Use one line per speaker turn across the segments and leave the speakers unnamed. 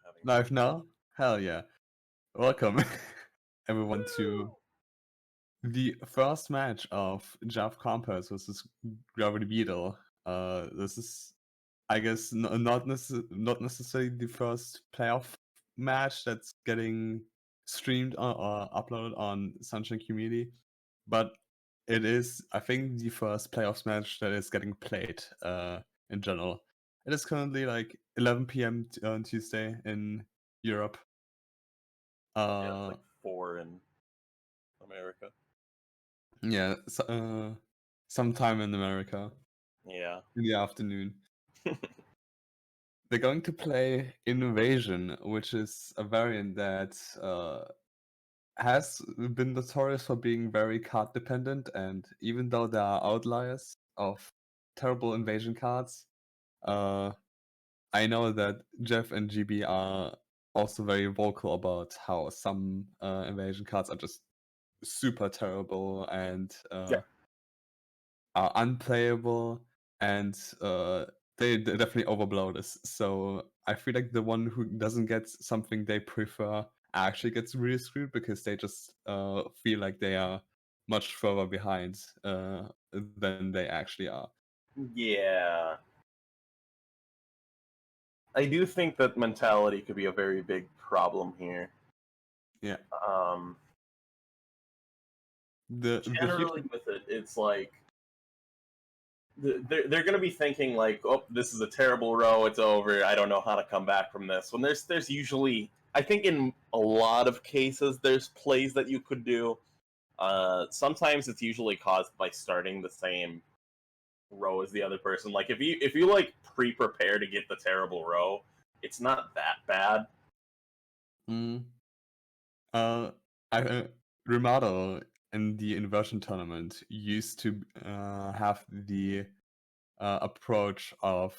having
Live now? Hell yeah. Welcome, everyone, to
Woo!
the first match of JeffCompass versus GravityBeatle. This is, I guess, not necessarily the first playoff match that's getting streamed or uploaded on Sunshine Community, but it is, I think, the first playoffs match that is getting played in general. It is currently like 11 p.m. On Tuesday in Europe.
Yeah, it's
Uh,
like 4 in America.
yeah, sometime in America
Yeah.
in the afternoon. They're going to play Invasion, which is a variant that has been notorious for being very card dependent, and even though there are outliers of terrible invasion cards, uh, I know that Jeff and GB are also very vocal about how some invasion cards are just super terrible and
Yeah.
are unplayable, and they definitely overblow this. So I feel like the one who doesn't get something they prefer actually gets really screwed because they just feel like they are much further behind than they actually are.
Yeah. I do think that mentality could be a very big problem here.
Yeah.
Um,
The huge
Generally with it, it's like they're going to be thinking like, oh, this is a terrible row, it's over, I don't know how to come back from this. When there's usually, I think in a lot of cases, there's plays that you could do. Sometimes it's usually caused by starting the same row as the other person. Like if you like pre-prepare to get the terrible row, it's not that bad.
mm, uh I Remodel in the inversion tournament used to have the approach of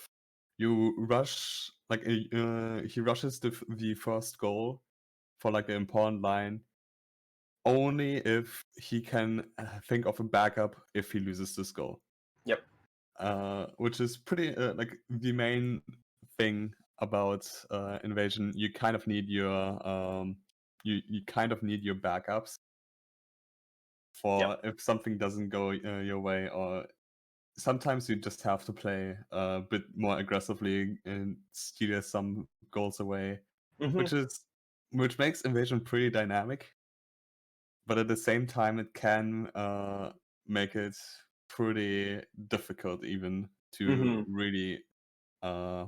you rush like he rushes the first goal for like an important line only if he can think of a backup if he loses this goal,
Yep.
which is pretty like the main thing about invasion. You kind of need your you kind of need your backups
Yep.
for if something doesn't go your way, or sometimes you just have to play a bit more aggressively and steal some goals away,
Hmm.
which makes invasion pretty dynamic. But at the same time, it can make it pretty difficult even
Hmm.
uh,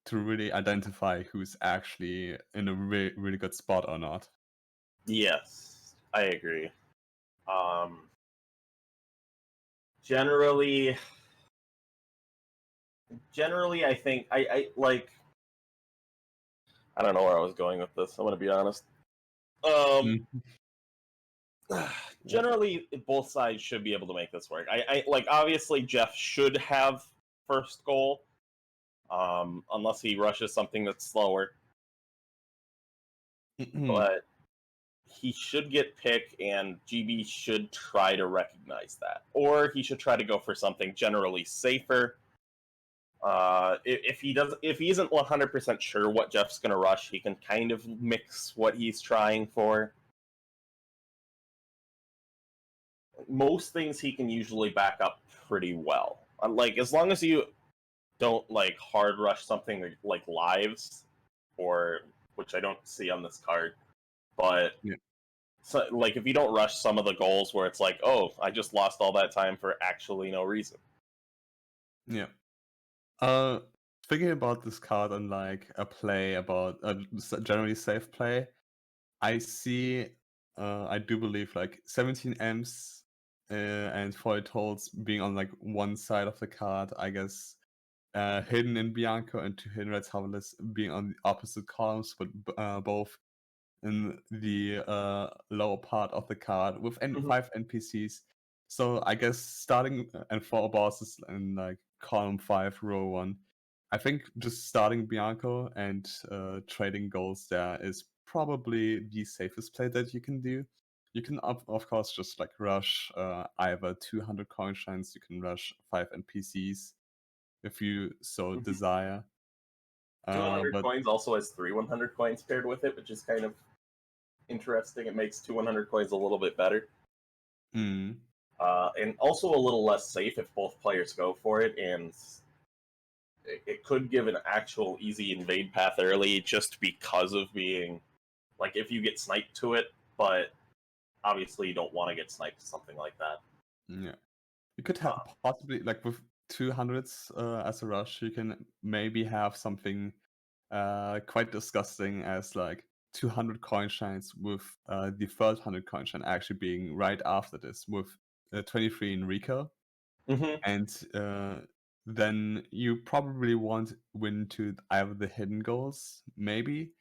to really identify who's actually in a really good spot or not.
Yes, I agree. Um, generally, generally, I think I like. I don't know where I was going with this. I'm gonna be honest. Um,
Mm.
Generally, both sides should be able to make this work. I like obviously Jeff should have first goal, unless he rushes something that's slower. But he should get pick, and GB should try to recognize that, or he should try to go for something generally safer. If he isn't 100% sure what Jeff's gonna rush, he can kind of mix what he's trying for. Most things he can usually back up pretty well. Like as long as you don't like hard rush something like lives, or which I don't see on this card, but
Yeah.
so, like if you don't rush some of the goals where it's like, oh, I just lost all that time for actually no reason.
Yeah. Uh, Thinking about this card and like a play about a generally safe play, I see. I do believe like 17 M's and foil tolls being on like one side of the card. I guess hidden in Bianco and two hidden reds harmless being on the opposite columns, but both in the lower part of the card with
Mhm.
5 NPCs. So I guess starting and 4 bosses in like column 5, row 1. I think just starting Bianco and trading goals there is probably the safest play that you can do. You can of course just like rush either 200 coin shines, you can rush 5 NPCs if you so
Mhm.
desire.
200
But
coins also has 3 100 coins paired with it, which is kind of interesting. It makes 2 100 coins a little bit better.
mm,
And also a little less safe if both players go for it, and it could give an actual easy invade path early just because of being like if you get sniped to it, but obviously you don't want to get sniped to something like that.
yeah. You could have possibly like with 200s as a rush, you can maybe have something quite disgusting as like 200 coin shines with the third 100 coin shine actually being right after this with 23 in Rico.
Mm-hmm.
And then you probably won't win to either the hidden goals, maybe.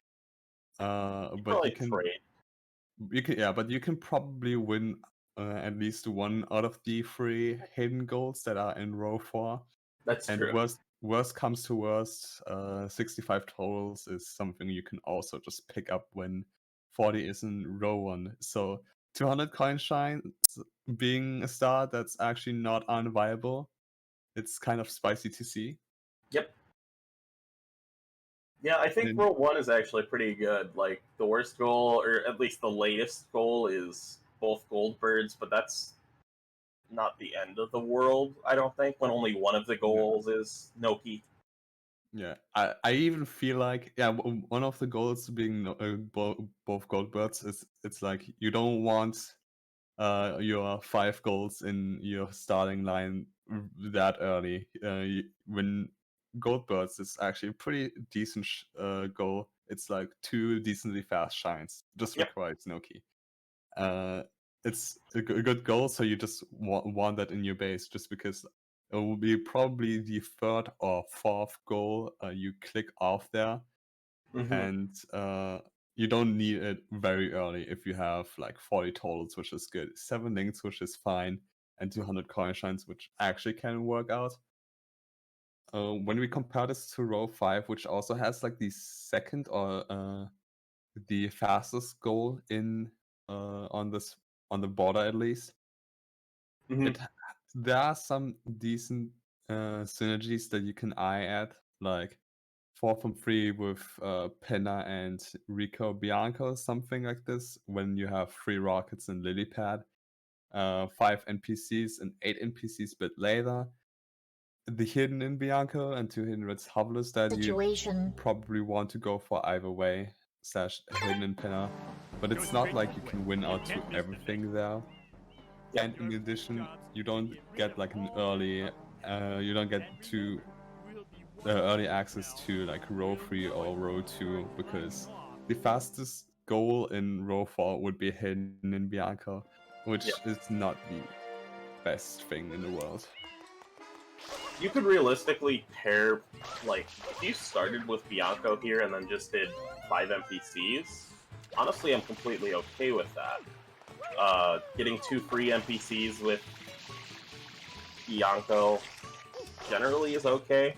But
Probably trade.
but you can probably win at least one out of the 3 hidden goals that are in row 4.
That's
And
true.
worst comes to worst, 65 totals is something you can also just pick up when 40 is in row 1. So 200 coin shines being a star that's actually not unviable. It's kind of spicy to see.
Yep. Yeah, I think
And
row 1 is actually pretty good. Like the worst goal, or at least the latest goal, is both gold birds, but that's not the end of the world, I don't think, when only one of the
yeah,
goals is Noki.
yeah. I even feel like one of the goals being both gold birds is it's like you don't want your 5 goals in your starting line that early. When gold birds is actually a pretty decent goal. It's like 2 decently fast shines. Just
Yep.
requires no key. It's a good goal, so you just want that in your base, just because it will be probably the 3rd or 4th goal you click off there,
Mm-hmm.
and you don't need it very early if you have like 40 totals, which is good, 7 links, which is fine, and 200 coin shines, which actually can work out. When we compare this to row 5, which also has like the second or the fastest goal in on the border at least,
Mm-hmm.
it there are some decent synergies that you can eye at, like 4 from 3 with Penna and Rico Bianco, something like this, when you have 3 rockets and lily pad, 5 NPCs and 8 NPCs a bit later, the hidden in Bianco and 2 hidden reds hovelers that you
Situation.
probably want to go for either way, / hidden in Penna, but it's not like you can win out to everything there.
Yep.
And in addition, you don't get like an early, you don't get to early access to like row 3 or row 2, because the fastest goal in row 4 would be hidden in Bianco, which
Yep.
is not the best thing in the world.
You could realistically pair, like, if you started with Bianco here and then just did 5 NPCs, honestly, I'm completely okay with that. Getting 2 free NPCs with Bianco generally is okay.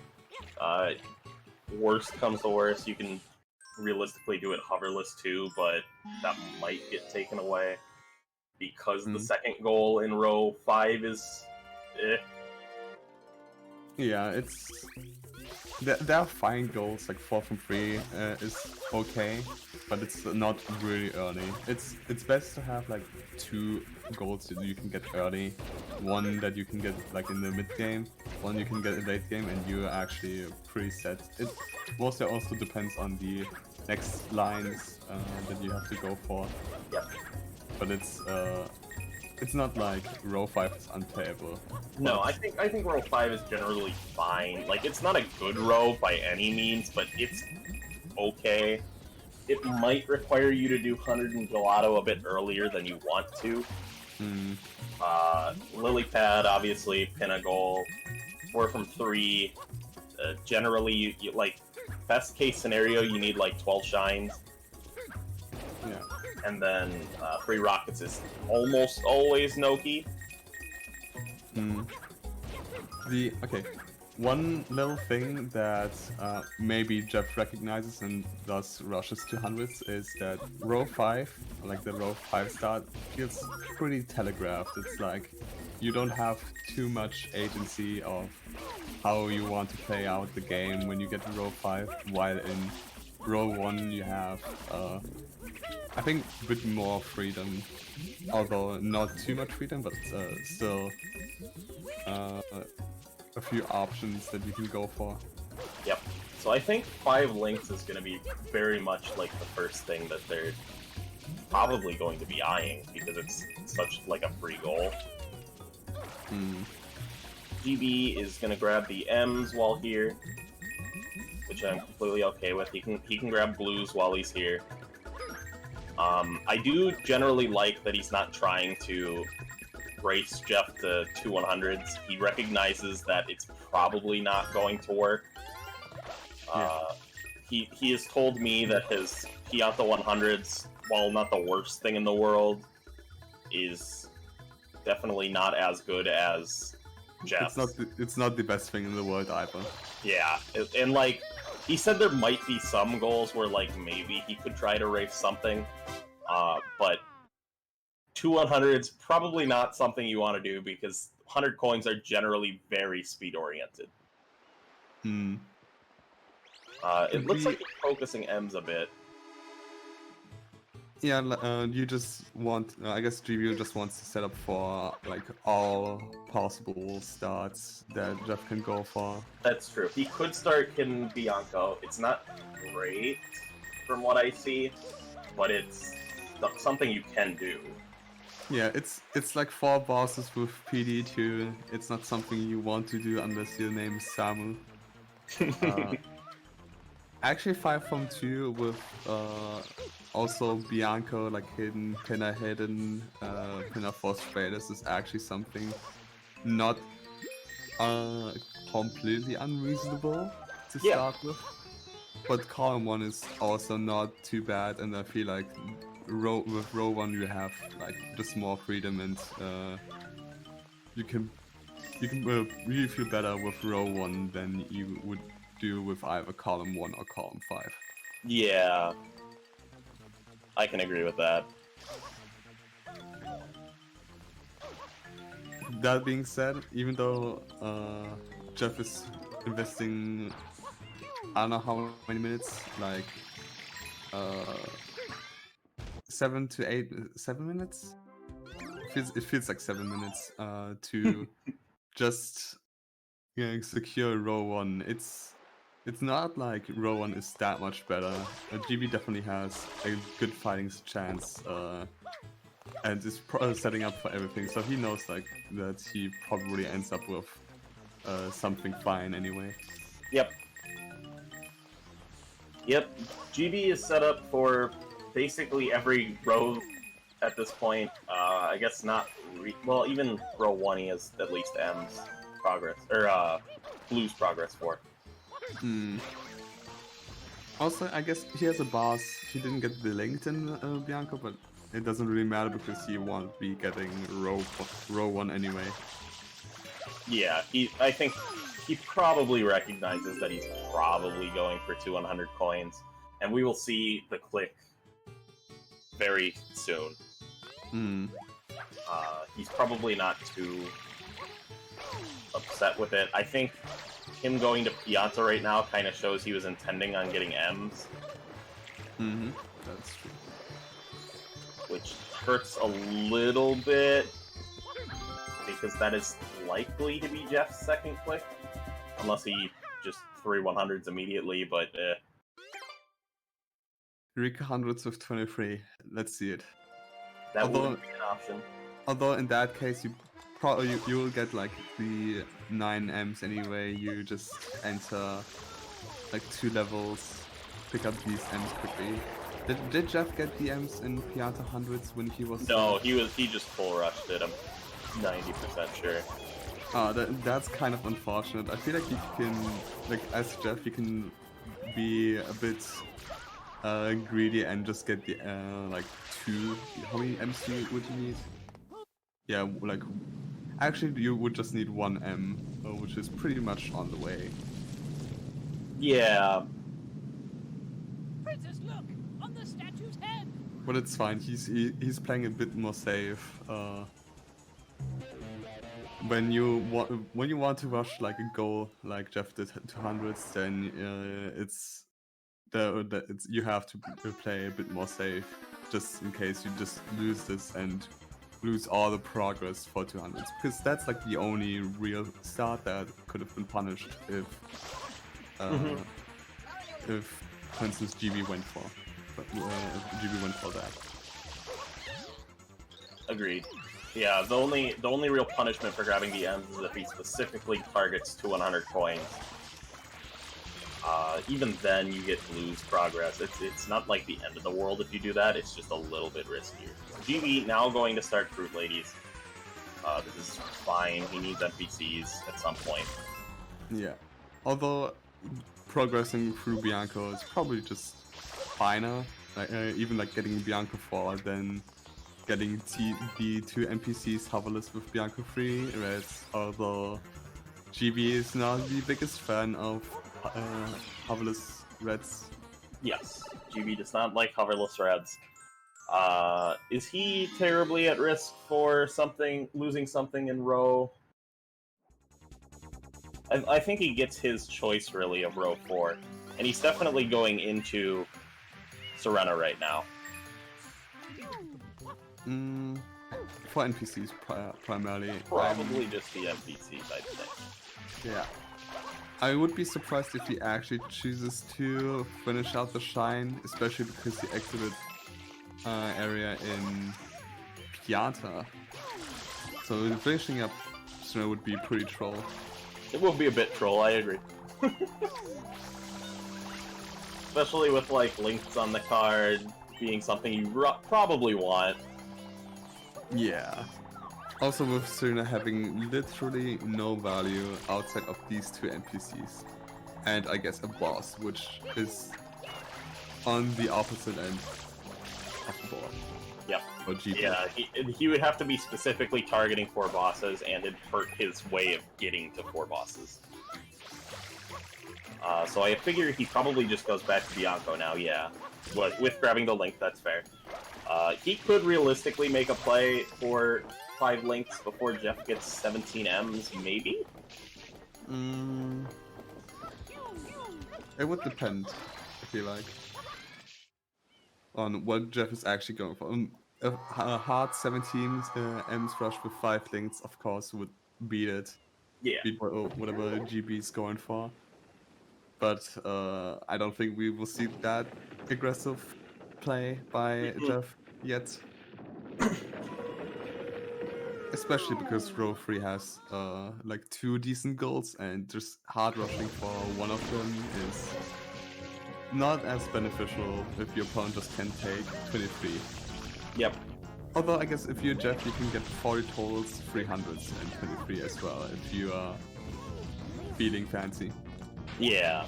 Worst comes to worst, you can realistically do it hoverless too, but that might get taken away because the second goal in row 5 is
Yeah, there are fine goals, like 4 from 3 is okay, but it's not really early. It's best to have like 2 goals that you can get early, one that you can get like in the mid game, one you can get in late game, and you're actually pretty set. It mostly also depends on the next lines that you have to go for.
Yep.
But it's not like row 5 is unplayable.
No,
but
I think row 5 is generally fine. Like, it's not a good row by any means, but it's okay. It might require you to do 100 and Gelato a bit earlier than you want to. Lily pad, obviously, pin a goal. 4 from 3. Generally, you like, best case scenario, you need like 12 shines.
yeah.
And then 3 rockets is almost always Noki.
Okay, one little thing that maybe Jeff recognizes and thus rushes 200s is that row 5, like the row 5 start, feels pretty telegraphed. It's like you don't have too much agency of how you want to play out the game when you get to row 5, while in row 1 you have, I think, a bit more freedom, although not too much freedom, but still a few options that you can go for.
Yep. So I think 5 links is going to be very much like the first thing that they're probably going to be eyeing, because it's such like a free goal. GB is going to grab the M's while here, which I'm completely okay with. He can grab blues while he's here. I do generally like that he's not trying to race Jeff to 2 100s. He recognizes that it's probably not going to work. He has told me that his Pianta 100s, while not the worst thing in the world, is definitely not as good as Jeff's.
It's not the best thing in the world either.
Yeah, and like, he said there might be some goals where like maybe he could try to race something, but 2 100s, probably not something you want to do, because 100 coins are generally very speed oriented. It looks like you're focusing M's a bit.
Yeah, you just want, I guess GBU just wants to set up for like all possible starts that Jeff can go for.
That's true. He could start Hidden Bianco. It's not great from what I see, but it's something you can do.
Yeah, it's like 4 bosses with PD2. It's not something you want to do unless your name is Samu. Actually, 5 from 2 with also Bianco, like hidden, Pinna hidden, Pinna force traders is actually something not completely unreasonable to start with. But column 1 is also not too bad, and I feel like with row 1 you have like just more freedom, and you can really feel better with row 1 than you would do with either column 1 or column 5.
Yeah, I can agree with that.
That being said, even though Jeff is investing, I don't know how many minutes, like 7 minutes? It feels like 7 minutes to just secure row 1. It's not like row 1 is that much better. GB definitely has a good fighting chance, and is setting up for everything, so he knows like that he probably ends up with something fine anyway.
Yep. GB is set up for basically every row at this point. I guess not. Well, even row 1 he has at least M's progress, or blues progress for.
Also, I guess he has a boss. He didn't get the LinkedIn Bianco, but it doesn't really matter because he won't be getting row 1 anyway.
Yeah, I think he probably recognizes that he's probably going for 2 100 coins, and we will see the click very soon. He's probably not too upset with it. I think him going to Pianta right now kind of shows he was intending on getting M's.
That's true.
Which hurts a little bit, because that is likely to be Jeff's second click, unless he just 3 100s immediately, but
Rika hundreds with 23. Let's see it.
That would be an option.
Although in that case, you will get like the 9 M's anyway. You just enter like 2 levels, pick up these M's quickly. Did Jeff get the M's in Pianta hundreds when he was?
No, he just full rushed it. I'm 90% sure.
That's kind of unfortunate. I feel like you can, like as Jeff, you can be a bit greedy and just get the like 2. How many M's would you need? Yeah, like actually you would just need 1 M, which is pretty much on the way.
Yeah.
Princess, look on the statue's head.
But it's fine. He's playing a bit more safe. when you want to rush like a goal like Jeff did 200s, then it's you have to play a bit more safe, just in case you just lose this and lose all the progress for 200s, because that's like the only real start that could have been punished if for instance GB went for that.
Agreed. Yeah, the only real punishment for grabbing the M's is if he specifically targets to 100 coins. Even then, you get to lose progress. It's not like the end of the world if you do that. It's just a little bit riskier. GB now going to start Fruit Ladies. This is fine. He needs NPCs at some point.
Yeah. Although progressing through Bianco is probably just finer. Like, even like getting Bianco 4, then getting the 2 NPCs hoverless with Bianco 3, whereas although GB is not the biggest fan of hoverless reds.
Yes, GB does not like hoverless reds. Is he terribly at risk for losing something in row? I think he gets his choice really of row 4, and he's definitely going into Serena right now.
For NPCs primarily.
Probably just the NPCs, I think.
Yeah. I would be surprised if he actually chooses to finish out the Shine, especially because he exited area in Pianta. So finishing up Snow would be pretty troll.
It will be a bit troll, I agree. Especially with like links on the card being something you probably want.
Yeah. Also with Serena having literally no value outside of these 2 NPCs. And I guess a boss, which is on the opposite end of the board.
Yep.
Or GP.
Yeah, he would have to be specifically targeting 4 bosses, and it'd hurt his way of getting to 4 bosses. So I figure he probably just goes back to Bianco now, yeah. But with grabbing the link, that's fair. He could realistically make a play for 5 links before Jeff gets 17 M's, maybe?
It would depend, I feel like, on what Jeff is actually going for. A hard 17 M's rush with 5 links, of course, would beat it.
Yeah.
Beat whatever GB is going for. But I don't think we will see that aggressive play by Jeff yet. Especially because row 3 has like 2 decent goals, and just hard rushing for one of them is not as beneficial if your opponent just can take 23.
Yep.
Although I guess if you're Jeff, you can get 40 totals, 300s, and 23 as well if you are feeling fancy.
Yeah.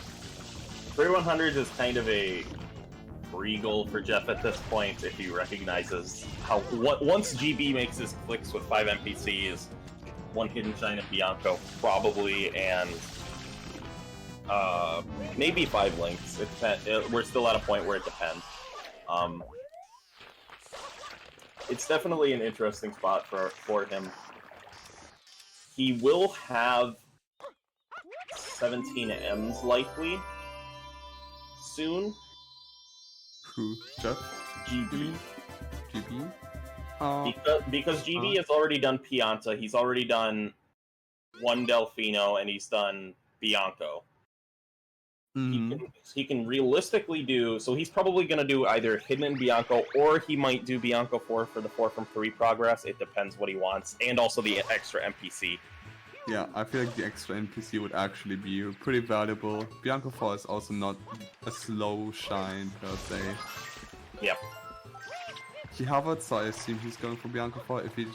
3-100s is kind of a free goal for Jeff at this point if he recognizes how once GB makes his clicks with 5 NPCs, 1 Hidden Shine of Bianco probably, and maybe 5 links. We're still at a point where it depends. It's definitely an interesting spot for him. He will have 17 M's likely soon.
Who? Jeff?
GB.
GB?
Because GB has already done Pianta, he's already done 1 Delfino, and he's done Bianco. He can realistically do, so he's probably going to do either Hidden in Bianco, or he might do Bianco 4 for the 4 from 3 progress. It depends what he wants, and also the extra NPC.
Yeah, I feel like the extra NPC would actually be pretty valuable. Bianco 4 is also not a slow shine per se.
Yep.
He hovered, so I assume he's going for Bianco 4. If he's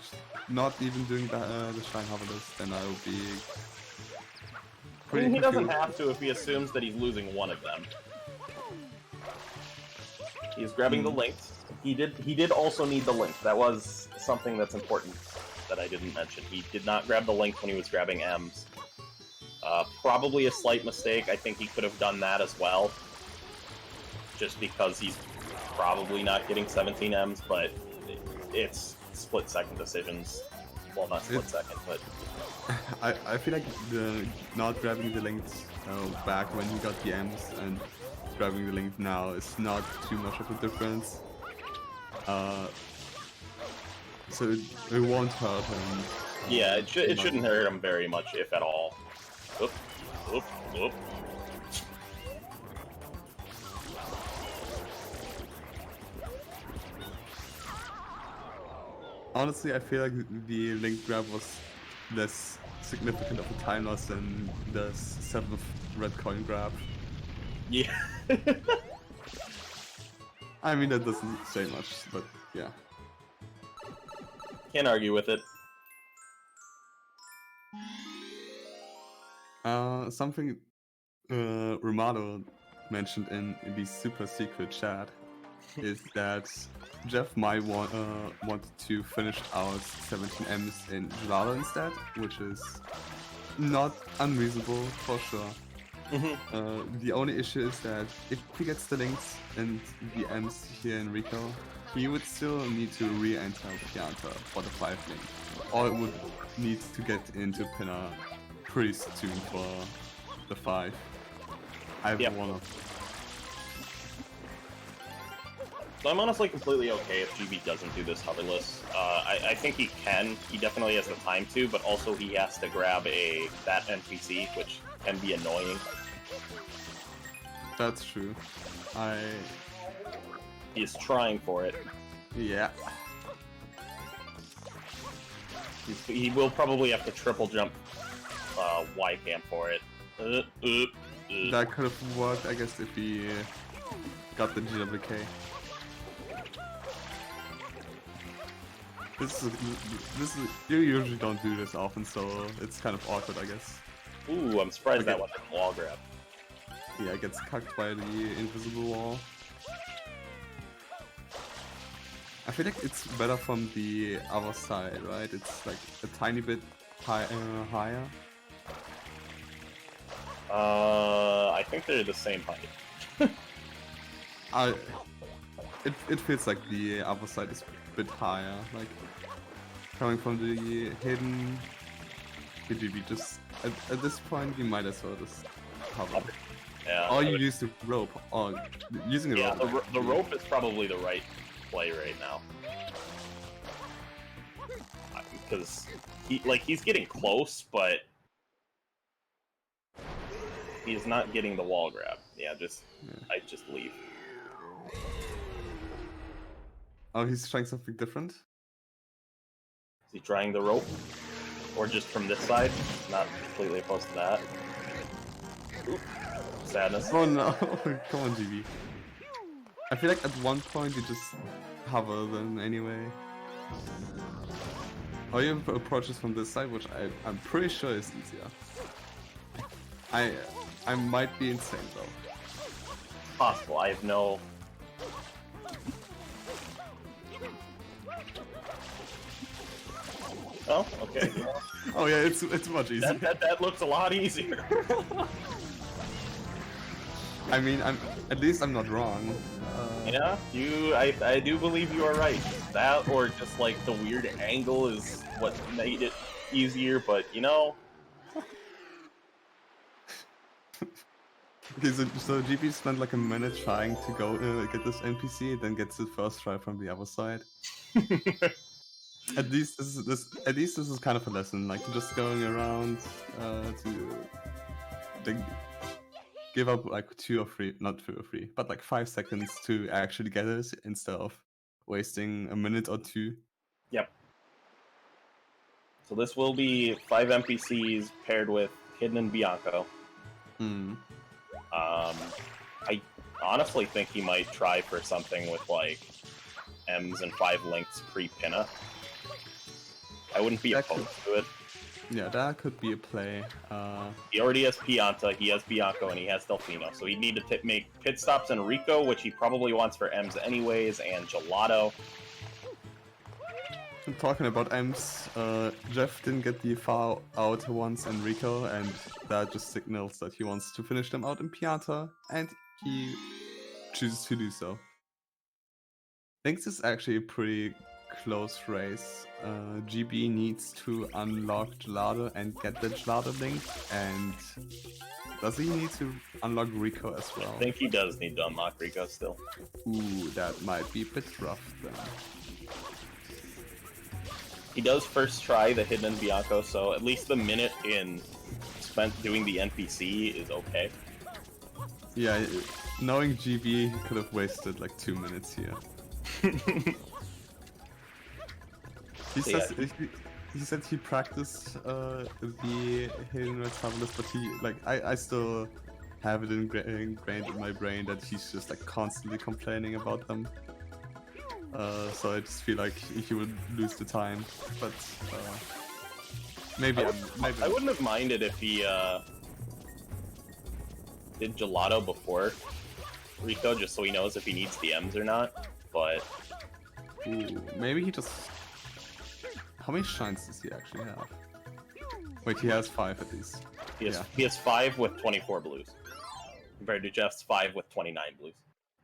not even doing the shine hoverless, then I will be
he doesn't have to if he assumes that he's losing one of them. He's grabbing the links. He did also need the link. That was something that's important that I didn't mention. He did not grab the link when he was grabbing M's. Probably a slight mistake. I think he could have done that as well. Just because he's probably not getting 17 M's, but it's split-second decisions. Well, not split second, but
I feel like the not grabbing the length back when he got the M's and grabbing the length now is not too much of a difference. So it won't hurt him.
yeah, it shouldn't hurt him very much, if at all. Oop, oop, oop.
Honestly, I feel like the link grab was less significant of a time loss than the 7th red coin grab.
Yeah.
I mean, that doesn't say much, but yeah.
Can't argue with it.
Something Romano mentioned in the super secret chat is that Jeff might want to finish out 17 M's in Gelato instead, which is not unreasonable for sure. The only issue is that if he gets the links and the M's here in Rico, he would still need to re-enter Pianta for the 5 link, or it would need to get into Pinner pretty soon for the 5. I have one of.
So I'm honestly completely okay if GB doesn't do this hoverless. I think he can. He definitely has the time to, but also he has to grab that NPC, which can be annoying.
That's true.
He's trying for it.
Yeah.
He will probably have to triple jump Y camp for it.
That could have worked, I guess, if he got the GWK. This is you usually don't do this often, so it's kind of awkward, I guess.
Ooh, I'm surprised that one didn't wall grab.
Yeah, it gets cucked by the invisible wall. I feel like it's better from the other side, right? It's like a tiny bit higher.
I think they're the same height.
It feels like the other side is a bit higher, like coming from the hidden BGB. Just at this point, you might as well just hover.
Yeah.
Or you use the rope. Or using the rope.
Yeah, the rope is probably the right play right now. Because he's getting close, but he's not getting the wall grab. Yeah, I just leave.
Oh, he's trying something different?
Is he trying the rope? Or just from this side? Not completely opposed to that. Oop. Sadness.
Oh no, come on GB. I feel like at one point you just hover them anyway. Or you approach this from this side, which I'm pretty sure is easier. I might be insane though.
Possible, I have no... Oh, okay.
Oh yeah, it's much easier.
That looks a lot easier.
I mean, at least I'm not wrong.
Yeah, I do believe you are right. That or just like the weird angle is what made it easier, but you know.
Okay, so GP spent like a minute trying to go get this NPC, then gets it first try from the other side. At least this is kind of a lesson, like just going around to give up like 2 or 3, not 2 or 3, but like 5 seconds to actually get it instead of wasting a minute or 2.
Yep. So this will be 5 NPCs paired with Hidden and Bianco. I honestly think he might try for something with like M's and 5 links pre-Pinna. I wouldn't be opposed to it.
Yeah, that could be a play.
He already has Pianta, he has Bianco, and he has Delfino, so he'd need to make pit stops in Rico, which he probably wants for M's anyways, and Gelato.
I'm talking about M's. Jeff didn't get the far out once in Rico, and that just signals that he wants to finish them out in Pianta, and he chooses to do so. Links is actually a pretty close race. GB needs to unlock Gelato and get the Gelato link, and does he need to unlock Rico as well?
I think he does need to unlock Rico still.
Ooh, that might be a bit rough then.
He does first try the hidden Bianco, so at least the minute in spent doing the NPC is okay.
Yeah, knowing GB, he could have wasted like 2 minutes here. He says he said he practiced the hidden red harvest, but I still have it ingrained in my brain that he's just like constantly complaining about them. So I just feel like he would lose the time, but maybe
I wouldn't have minded if he did Gelato before Rico, just so he knows if he needs the M's or not. But
ooh, maybe he just. How many shines does he actually have? Wait, he has 5 at least.
He has 5 with 24 blues, compared to Jeff's 5 with 29 blues.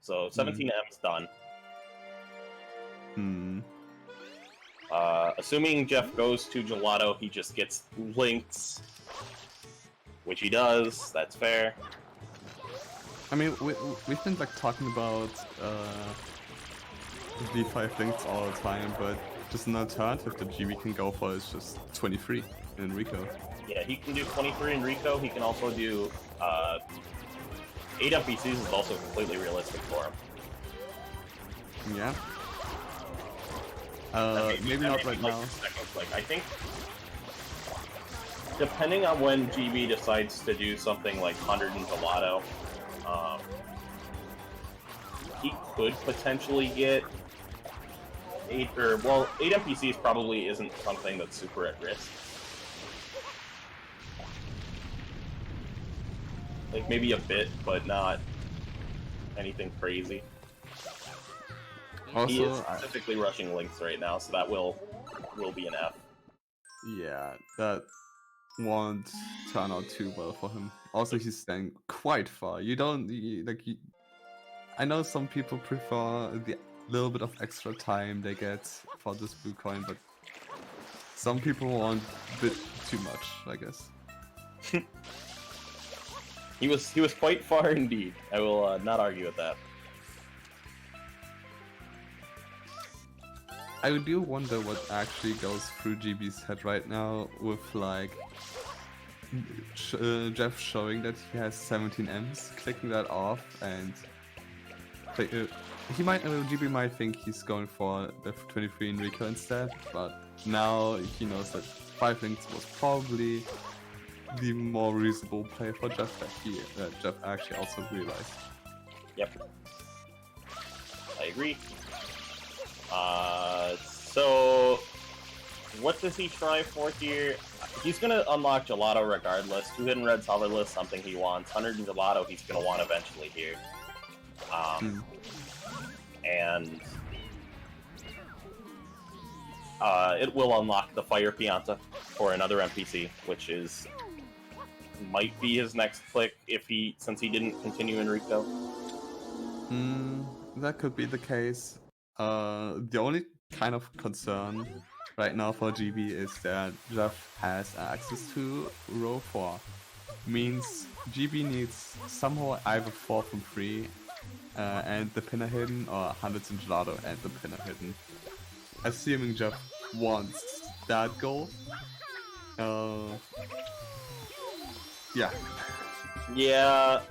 So 17 M's done. Assuming Jeff goes to Gelato, he just gets links, which he does. That's fair.
I mean, we've been like talking about V5 links all the time, but just an alternative that GB can go for is just 23 in Rico.
Yeah, he can do 23 in Rico. He can also do 8 NPCs is also completely realistic for him.
Yeah. Maybe not right now.
Like, I think, depending on when GB decides to do something like 100 and Gelato, he could potentially get 8 NPCs probably isn't something that's super at risk. Like maybe a bit, but not anything crazy.
Also,
he is specifically rushing links right now, so that will be an F.
Yeah, that won't turn out too well for him. Also, he's staying quite far. I know some people prefer the little bit of extra time they get for this blue coin, but some people want a bit too much, I guess.
He was quite far indeed. I will not argue with that.
I do wonder what actually goes through GB's head right now with like Jeff showing that he has 17 M's, clicking that off, and GB might think he's going for the 23 in Rico instead, but now he knows that 5 links was probably the more reasonable play for Jeff that Jeff actually also realized.
Yep. I agree. So what does he try for here? He's gonna unlock Gelato regardless. 2 hidden reds, hoverless, something he wants. 100 in Gelato he's gonna want eventually here. And it will unlock the Fire Pianta for another NPC, which might be his next click since he didn't continue in Rico.
That could be the case. The only kind of concern right now for GB is that Jeff has access to row 4. Means GB needs somehow either 4 from 3 and the pinner hidden, or 100 in Gelato and the pinner hidden. Assuming Jeff wants that goal. Yeah.
Yeah.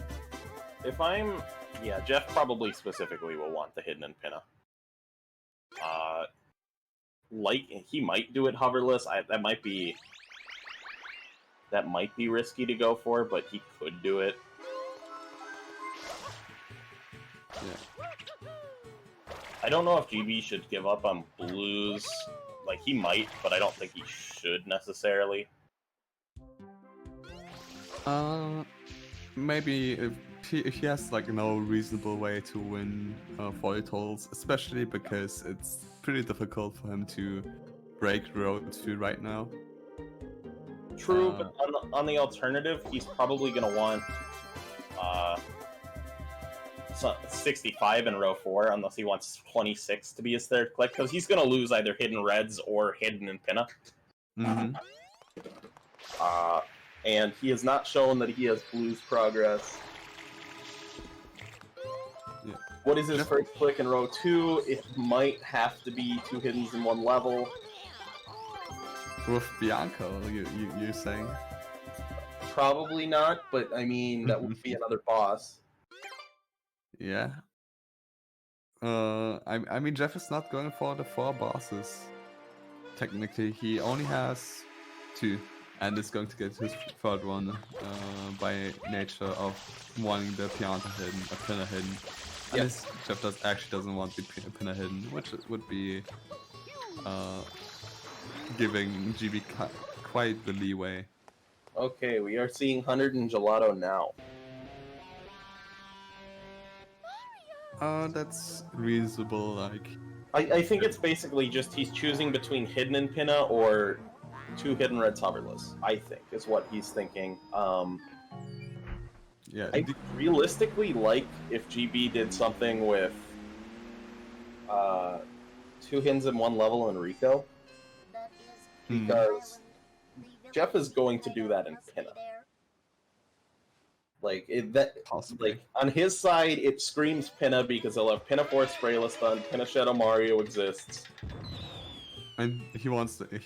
Jeff probably specifically will want the hidden and pinna. He might do it hoverless. That might be risky to go for, but he could do it.
Yeah.
I don't know if GB should give up on blues. Like, he might, but I don't think he should necessarily.
Maybe if he has like no reasonable way to win 40 totals, especially because it's pretty difficult for him to break road 2 right now.
True, but on the alternative, he's probably gonna want 65 in row 4 unless he wants 26 to be his third click, because he's going to lose either hidden reds or hidden and pinna.
Mm-hmm.
And he has not shown that he has blues progress.
Yeah.
What is his first click in row 2? It might have to be 2 hiddens in 1 level.
With Bianca, you're saying?
Probably not, but I mean, that would be another boss.
Yeah. I mean, Jeff is not going for the 4 bosses. Technically, he only has 2, and is going to get his 3rd one by nature of wanting the Pianta hidden, a pinna hidden.
Yep.
And Jeff actually doesn't want the pinna hidden, which would be giving GB quite the leeway.
Okay, we are seeing 100 in Gelato now.
That's reasonable, like...
I think it's basically just he's choosing between hidden and pinna or 2 hidden reds hoverless, I think, is what he's thinking.
Yeah.
I realistically like if GB did something with 2 hiddens in 1 level in Rico, because Jeff is going to do that in pinna. Like
Possibly.
like on his side, it screams pinna because he'll have pinna Force Sprayless done, pinna Shadow Mario exists.
And he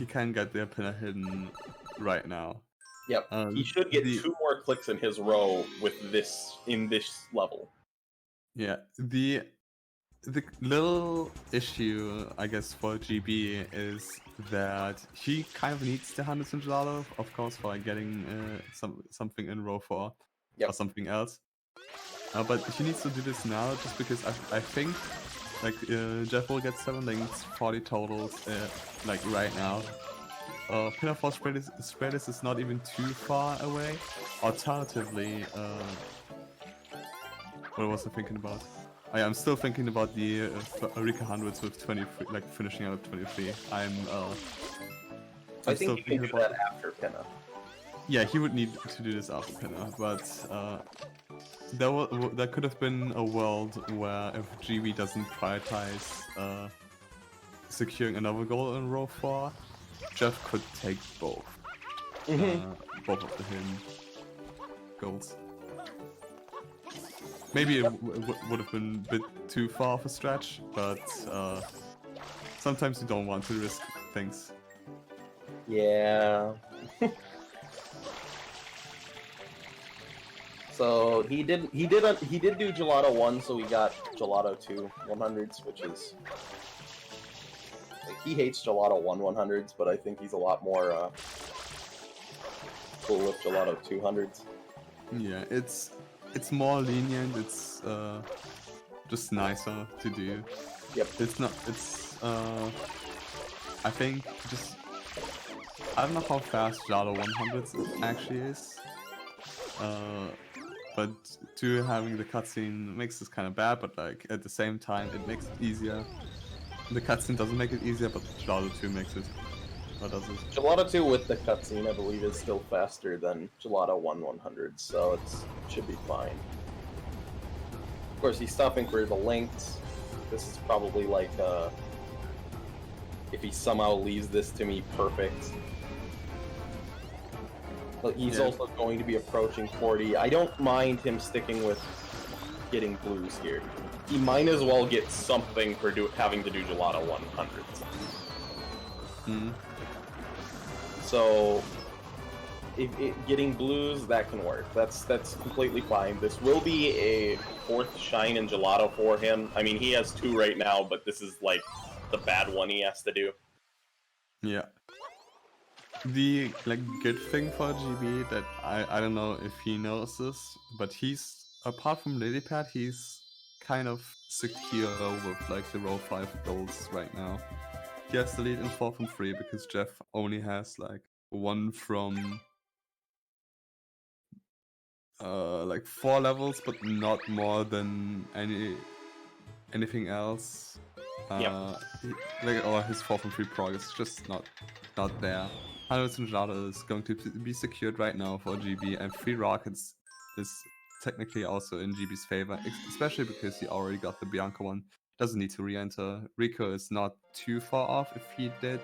can get the pinna hidden right now.
Yep, he should get 2 more clicks in his row with this level.
Yeah, the little issue, I guess, for GB is that he kind of needs the 100 in Gelato, of course, for getting something in row 4 or something else. But he needs to do this now, just because I think like Jeff will get 7 links, 40 totals, like right now. Pinna Force Sprayless is not even too far away. Alternatively, what was I thinking about? Oh, yeah, I'm still thinking about the Rika 100s with 23, like finishing out at 23.
I think you can do that after Pinna.
Yeah, he would need to do this after Pinna, but there could have been a world where if GB doesn't prioritize securing another goal in row 4, Jeff could take both. Both of the hidden goals. Maybe it would have been a bit too far of a stretch, but sometimes you don't want to risk things.
Yeah. So he did do Gelato 1, so he got Gelato 2 100s, which is like, he hates Gelato 1 100s, but I think he's a lot more cool with Gelato 200s.
Yeah, it's more lenient. It's just nicer to do.
Yep.
It's not. I think just I don't know how fast Gelato 100s actually is. But having the cutscene makes this kind of bad, but like at the same time it makes it easier. The cutscene doesn't make it easier, but Gelato 2 makes it. What does it?
Gelato 2 with the cutscene, I believe, is still faster than Gelato 1 100, so it should be fine. Of course, he's stopping for the links. This is probably like if he somehow leaves this to me perfect. But he's also going to be approaching 40. I don't mind him sticking with getting blues here. He might as well get something for having to do Gelato 100s. So, getting blues, that can work. That's completely fine. This will be a 4th shine in Gelato for him. I mean, he has 2 right now, but this is like the bad one he has to do.
Yeah. The good thing for GB that I don't know if he knows this, but he's, apart from Lilypad, he's kind of secure with the row 5 goals right now. He has the lead in 4 from 3 because Jeff only has 1 from 4 levels, but not more than anything else. Or his 4 from 3 prog is just not there. 100 in Gelato is going to be secured right now for GB, and 3 rockets is technically also in GB's favor, especially because he already got the Bianca one. Doesn't need to re-enter. Rico is not too far off if he did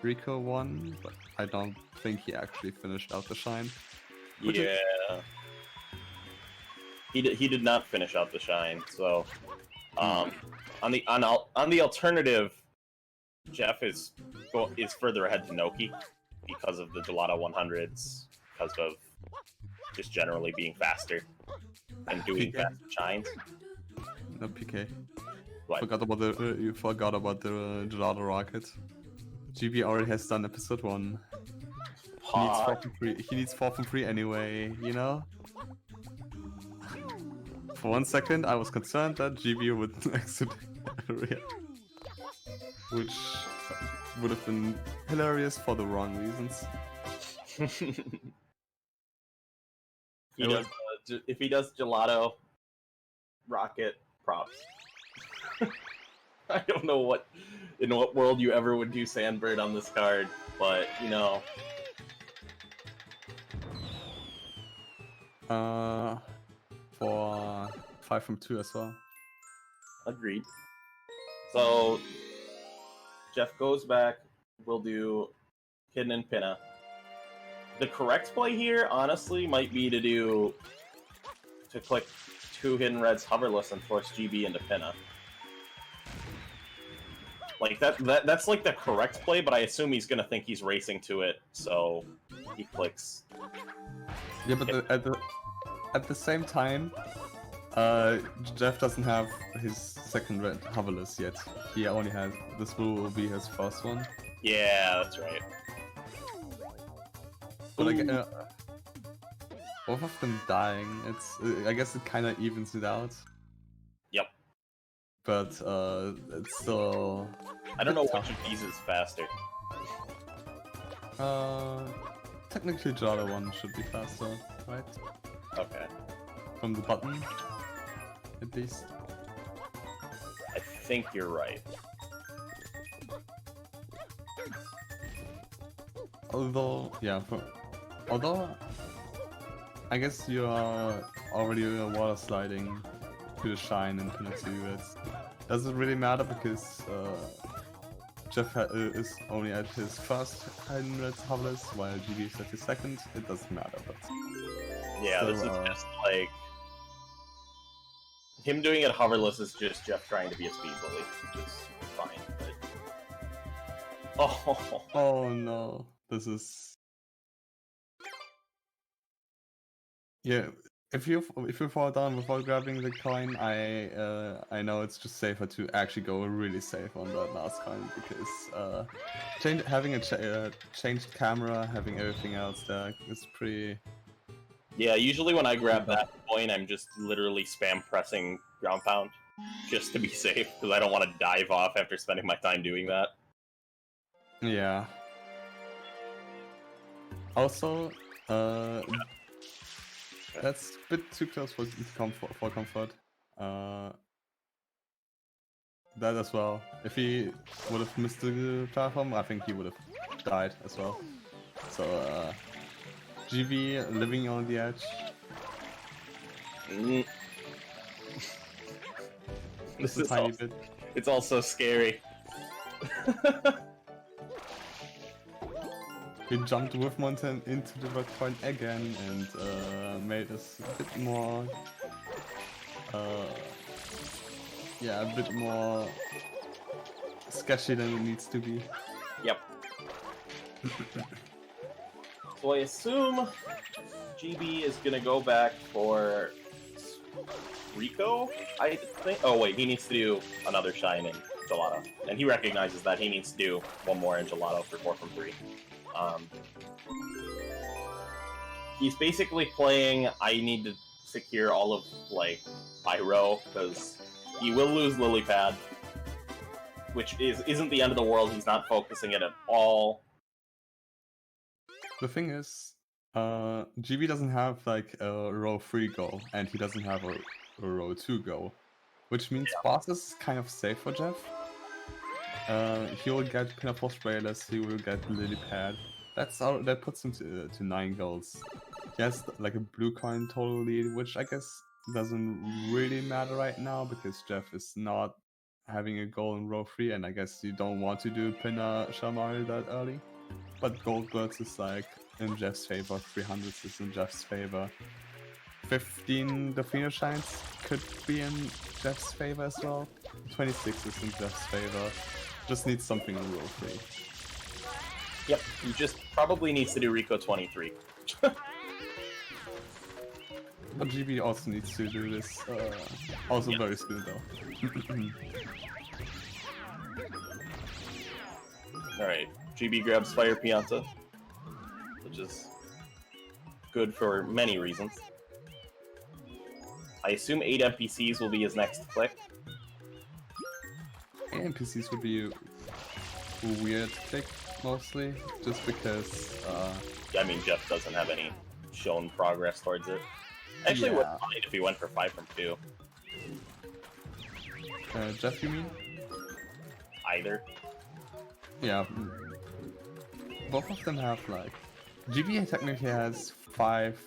Rico 1, but I don't think he actually finished out the shine. Which is-
Yeah. He did not finish out the shine, so on the alternative, Jeff is further ahead to Noki because of the Gelato 100s, because of just generally being faster and doing
PK.
faster shines.
No PK.
What?
You forgot about the Gelato rocket. GB already has done episode 1. He needs 4 from 3. He needs 4 from 3 anyway, you know? For 1 second, I was concerned that GB would exit the area, which would have been hilarious for the wrong reasons.
If he does Gelato rocket, props. I don't know in what world you ever would do Sandbird on this card, but you know.
For 5 from 2 as well.
Agreed. So Jeff goes back. We'll do Hidden and Pinna. The correct play here, honestly, might be to click 2 Hidden Reds hoverless and force GB into Pinna. Like that's like the correct play, but I assume he's gonna think he's racing to it, so he clicks.
Yeah, but at the same time, Jeff doesn't have his second red hoverless yet. He only has this will be his first one.
Yeah, that's right.
But both of them dying, I guess it kind of evens it out.
Yep.
But it's still.
I don't know which of these is faster.
Technically, Gelato 1 should be faster, right?
Okay.
From the button, at least.
I think you're right.
Although I guess you are already water sliding to the shine and penalty reds. Does it really matter because Jeff is only at his first hidden reds hoverless while GB is at his second? It doesn't matter, but
yeah,
so,
this is just like him doing it hoverless is just Jeff trying to be a speed bully, which is fine. But
oh no, this is yeah. If you fall down without grabbing the coin, I know it's just safer to actually go really safe on that last coin because having a changed camera, having everything else there is pretty.
Yeah, usually when I grab that coin, I'm just literally spam pressing ground pound just to be safe because I don't want to dive off after spending my time doing that.
Yeah. Also, that's a bit too close for comfort. That as well. If he would have missed the platform, I think he would have died as well. So, GB living on the edge.
This
Just a
is
tiny
also,
bit.
It's also scary.
He jumped with Mountain into the red coin again and made us a bit more, a bit more sketchy than it needs to be.
Yep. So I assume GB is gonna go back for Rico, I think. Oh wait, he needs to do another shine in Gelato, and he recognizes that he needs to do one more in Gelato for 4 from 3. He's basically playing, I need to secure all of, like, Pyro, because he will lose Lily Pad, which isn't the end of the world. He's not focusing it at all.
The thing is, GB doesn't have, like, a row 3 go, and he doesn't have a row 2 go, which means boss is kind of safe for Jeff. He will get Pinafore Sprayless, he will get Lily Pad. That puts him to 9 goals. he has like a blue coin total lead, which I guess doesn't really matter right now because Jeff is not having a goal in row 3, and I guess you don't want to do Pinna Shamari that early. But gold birds is like in Jeff's favor, 300s is in Jeff's favor. 15 Delfino Shines could be in Jeff's favor as well. 26 is in Jeff's favor. Just needs something in row 3.
Yep, he just probably needs to do Rico 23.
But GB also needs to do this, also very soon though.
Alright, GB grabs Fire Pianta, which is good for many reasons. I assume 8 NPCs will be his next click.
NPCs would be a weird click, mostly, just because,
I mean, Jeff doesn't have any shown progress towards it. Actually,
Yeah.
would fine if he went for 5 from 2.
Jeff, you mean?
Either.
Yeah. Both of them have, like... GB technically has 5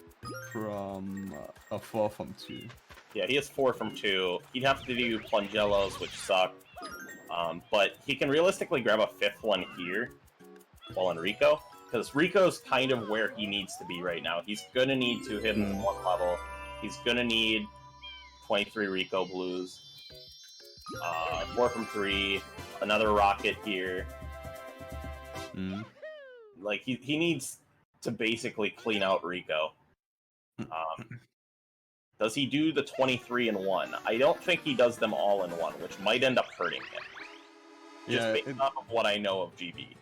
from... 4 from 2.
Yeah, he has 4 from 2. He'd have to do Plungellos, which suck. But he can realistically grab a 5th one here, while in Rico. Because Rico's kind of where he needs to be right now. He's gonna need 2 hidden in 1 level. He's gonna need 23 Rico Blues. 4 from 3. Another Rocket here. Like, he needs to basically clean out Rico. Does he do the 23 in 1? I don't think he does them all in 1, which might end up hurting him. Just based off of what I know of GB.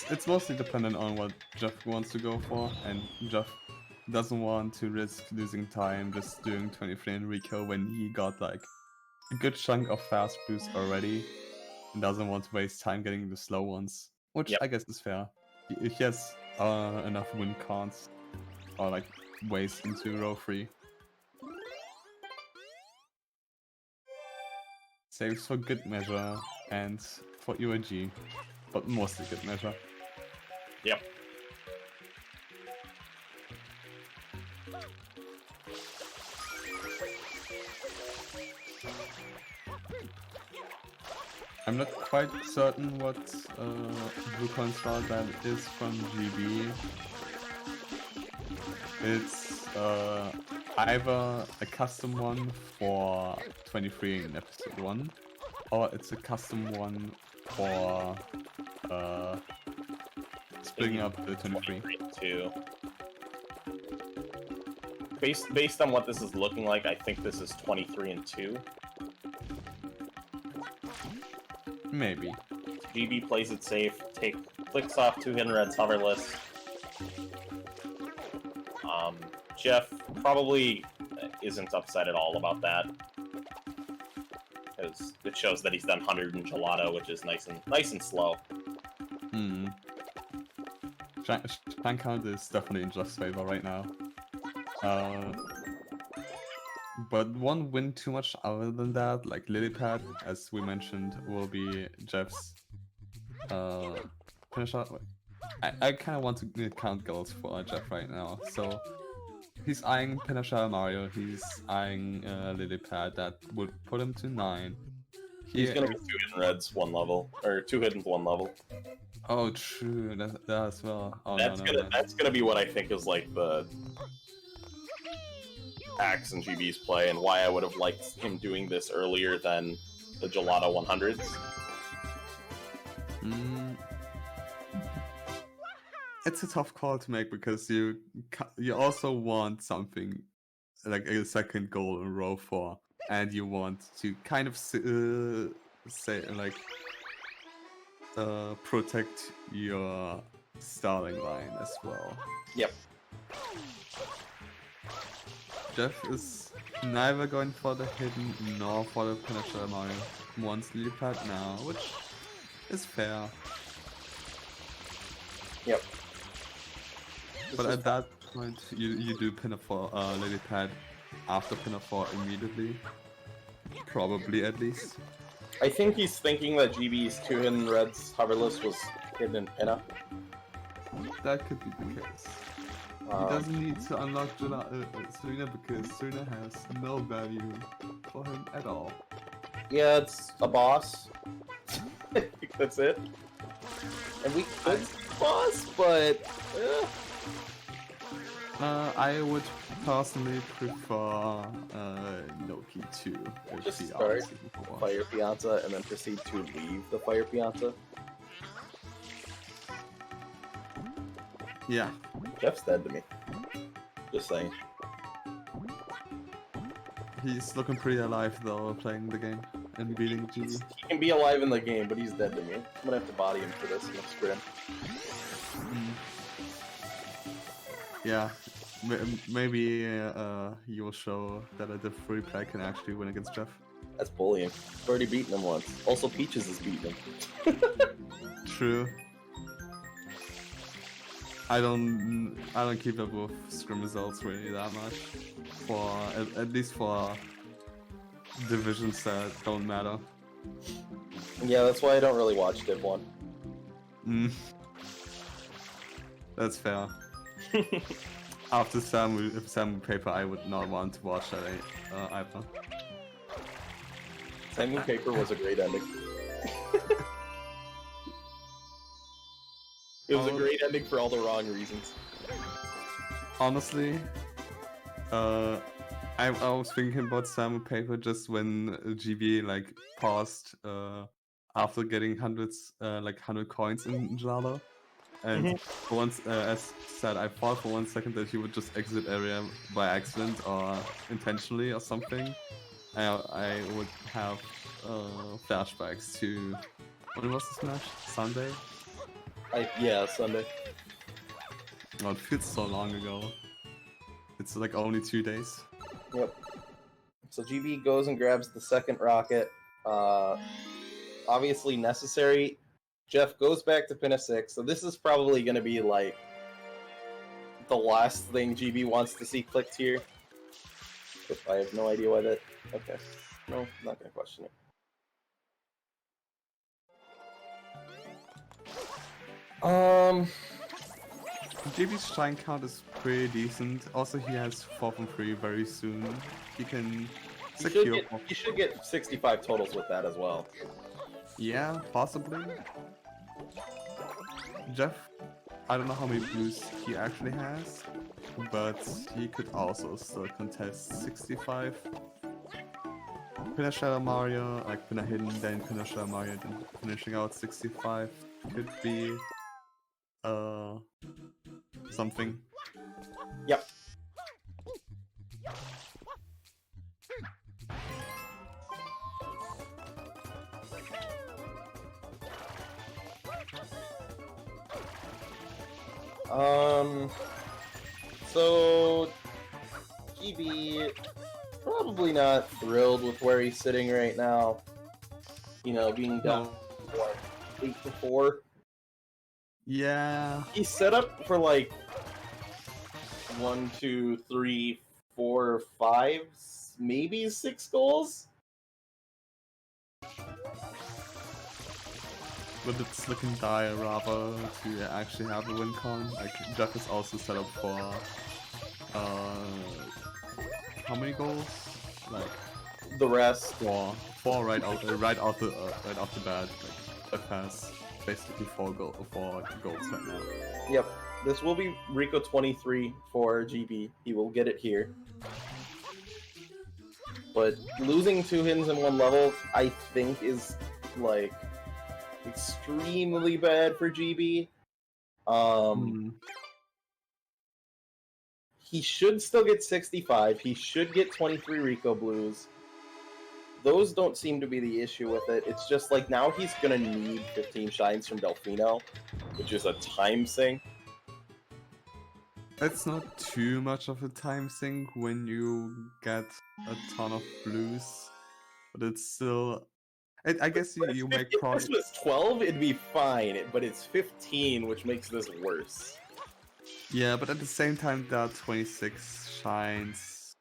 It's mostly dependent on what Jeff wants to go for, and Jeff doesn't want to risk losing time just doing 23 in Rico when he got like a good chunk of fast boost already, and doesn't want to waste time getting the slow ones, which I guess is fair. He has enough win cons or like ways into row 3. Saves for good measure and for UAG, but mostly good measure.
Yep.
I'm not quite certain what blue coin style that is from GB. It's either a custom one for 23 in episode 1, or it's a custom one for splitting up the 23.
2. Based on what this is looking like, I think this is 23 and 2.
Maybe.
GB plays it safe, clicks off 2 hidden reds hoverless. Jeff probably isn't upset at all about that, because it shows that he's done 100 in Gelato, which is nice and slow.
Shank count is definitely in Jeff's favor right now. But one win too much other than that, like Lilypad, as we mentioned, will be Jeff's finisher. I kind of want to count goals for Jeff right now, so he's eyeing Pinasha Mario, he's eyeing Lilypad, that would put him to 9.
He's gonna be 2 hidden reds 1 level, or 2 hidden 1 level.
Oh, true, that as well. Oh,
that's gonna be what I think is like the Axe and GB's play, and why I would have liked him doing this earlier than the Gelato 100s.
It's a tough call to make because you also want something like a second goal in row 4, and you want to kind of say like protect your starting line as well.
Yep.
Jeff is neither going for the hidden nor for the Pinasha Mario. Wants Lilypad now, which is fair.
Yep.
But at that point, you do Pinafore Lilypad after Pinafore immediately. Probably, at least.
I think he's thinking that GB's 2 hidden reds hoverless was hidden in Pinna.
That could be the case. He doesn't need to unlock Serena because Serena has no value for him at all.
Yeah, it's a boss. I think that's it. And we could see boss, but
I would personally prefer Noki 2.
just start Fire Piazza and then proceed to leave the Fire Piazza.
Yeah.
Jeff's dead to me. Just saying.
He's looking pretty alive though, playing the game and beating GB.
He can be alive in the game, but he's dead to me. I'm gonna have to body him for this next sprint.
Yeah, maybe you'll show that a free play can actually win against Jeff.
That's bullying. I've already beaten him once. Also, Peaches has beaten him.
True. I don't keep up with scrim results really that much. For at least for divisions that don't matter.
Yeah, that's why I don't really watch Div 1.
That's fair. After Samu Paper, I would not want to watch that either.
Samu Paper was a great ending. It was a great ending for all the wrong reasons.
Honestly, I was thinking about Samu Paper just when GB like paused after getting hundreds, like 100 coins in Jala. And for once, as said, I thought for 1 second that he would just exit area by accident or intentionally or something. I would have flashbacks to when was this match? Sunday?
Yeah, Sunday.
Oh, it feels so long ago. It's like only 2 days.
Yep. So GB goes and grabs the second rocket. Obviously necessary. Jeff goes back to pin a 6, so this is probably going to be like the last thing GB wants to see clicked here. If I have no idea why that. Okay. No, I'm not going to question it.
JB's shine count is pretty decent. Also, he has 4 from 3 very soon. He can secure.
You should get 65 totals with that as well.
Yeah, possibly. Jeff, I don't know how many blues he actually has, but he could also still contest 65. Pin a Shadow Mario, like pin a hidden, then pin a Shadow Mario, then finishing out 65 could be something.
Yep. So GB probably not thrilled with where he's sitting right now. You know, being down what, 8-4.
Yeah.
He's set up for like 1, 2, 3, 4, 5, maybe 6 goals.
But it's looking dire rather to actually have a win con. Like Jeff is also set up for how many goals? Like
The rest.
four right off the bat. Like Jeff has basically 4 goals right now.
Yep. This will be Rico 23 for GB. He will get it here. But losing 2 hidden in 1 level, I think, is like extremely bad for GB. He should still get 65. He should get 23 Rico Blues. Those don't seem to be the issue with it. It's just like now he's gonna need 15 shines from Delfino, which is a time sink.
It's not too much of a time sink when you get a ton of blues, but it's still. I guess you make progress.
If this was 12, it'd be fine, but it's 15, which makes this worse.
Yeah, but at the same time, there are 26 shines,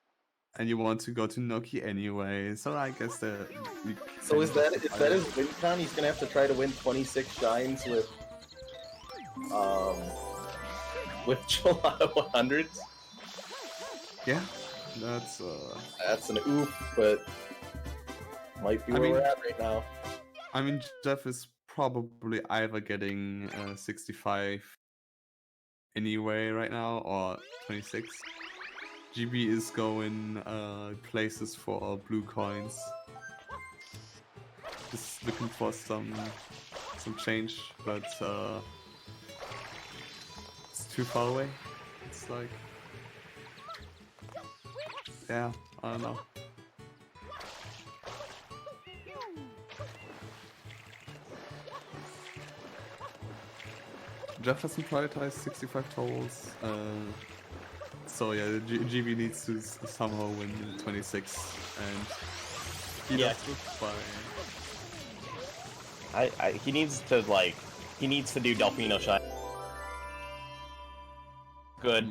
and you want to go to Noki anyway, so I guess that.
So is that his win count? He's gonna have to try to win 26 shines with with Gelato 100s.
Yeah, that's
That's an oof, but might be
I
where
mean-
we're at right now.
I mean, Jeff is probably either getting 65 anyway right now or 26. GB is going places for blue coins. Just looking for some change, but it's too far away. It's like, yeah, I don't know. Jeff hasn't prioritized 65 totals, so yeah, GB needs to somehow win 26, and he
Yeah.
does it by...
He needs to do Delfino Shine. Good.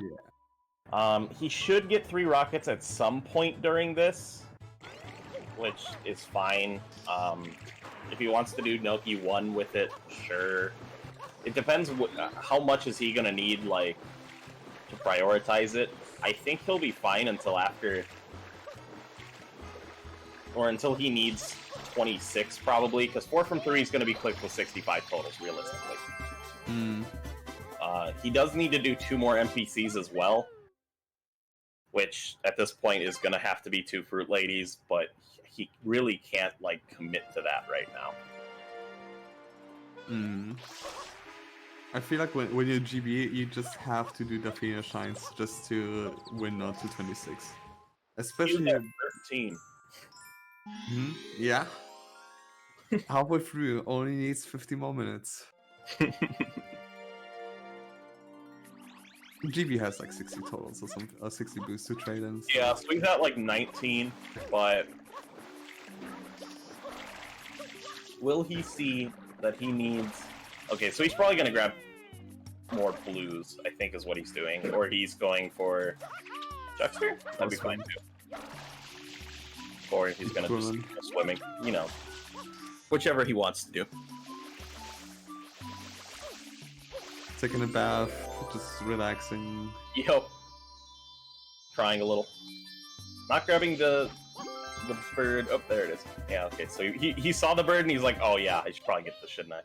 Yeah.
He should get 3 rockets at some point during this, which is fine. If he wants to do Noki 1 with it, sure. It depends how much is he gonna need, like, to prioritize it. I think he'll be fine until after, or until he needs 26 probably, because 4 from 3 is gonna be clicked with 65 totals realistically. He does need to do 2 more NPCs as well, which at this point is gonna have to be 2 Fruit Ladies, but he really can't, like, commit to that right now.
I feel like when you're GB, you just have to do Delfino Shines just to win out to 26. Especially...
He was at 13.
Yeah. Halfway through, only needs 50 more minutes. GB has like 60 totals or something, or 60 boosts to trade in. So.
Yeah, so he's at like 19, but will he see that he needs... Okay, so he's probably going to grab more blues, I think is what he's doing, or he's going for Chuckster? That'd be fine too. Or he's going to just go swimming, you know, whichever he wants to do.
Taking a bath, just relaxing.
Yep. Trying a little. Not grabbing the bird. Oh, there it is. Yeah, okay. So he saw the bird and he's like, oh yeah, I should probably get this, shouldn't I?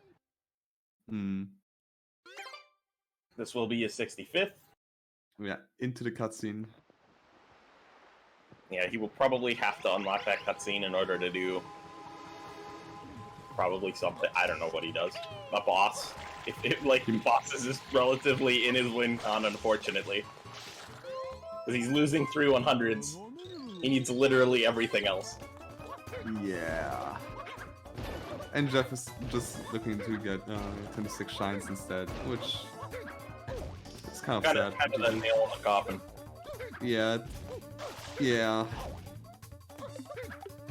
This will be his 65th.
Yeah, into the cutscene.
Yeah, he will probably have to unlock that cutscene in order to do probably something. I don't know what he does. A boss. Like, boss is just relatively in his win con, unfortunately. Because he's losing 3 100s. He needs literally everything else.
Yeah. And Jeff is just looking to get 26 shines instead, which is kind of sad.
Kind of the nail in the coffin.
Yeah. Yeah.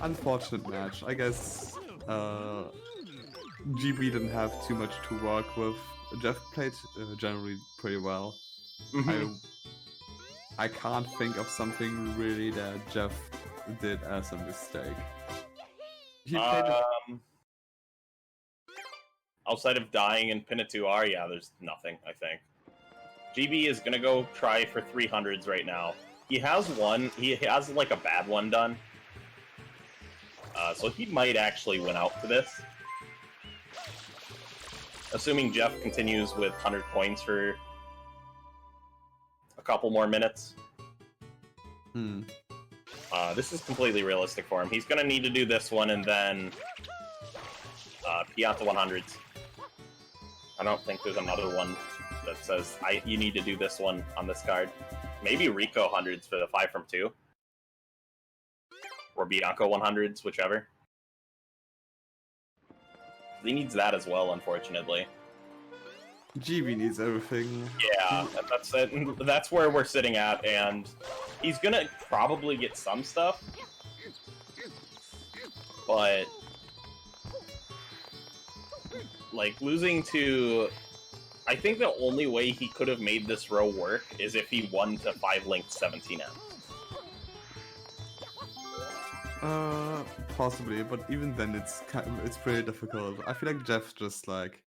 Unfortunate match. I guess GB didn't have too much to work with. Jeff played generally pretty well. I can't think of something really that Jeff did as a mistake. He played
outside of dying in Pin-2R, yeah, there's nothing, I think. GB is gonna go try for 300s right now. He has like a bad one done. So he might actually win out for this. Assuming Jeff continues with 100 coins for a couple more minutes. This is completely realistic for him. He's gonna need to do this one and then Pianta 100s. I don't think there's another one that says you need to do this one on this card. Maybe Rico 100s for the 5 from 2. Or Bianco 100s, whichever. He needs that as well, unfortunately.
GB needs everything.
Yeah, that's it. That's where we're sitting at, and he's gonna probably get some stuff. But like, losing to... I think the only way he could have made this row work is if he won to 5-linked 17M.
Possibly, but even then it's pretty difficult. I feel like Jeff just like...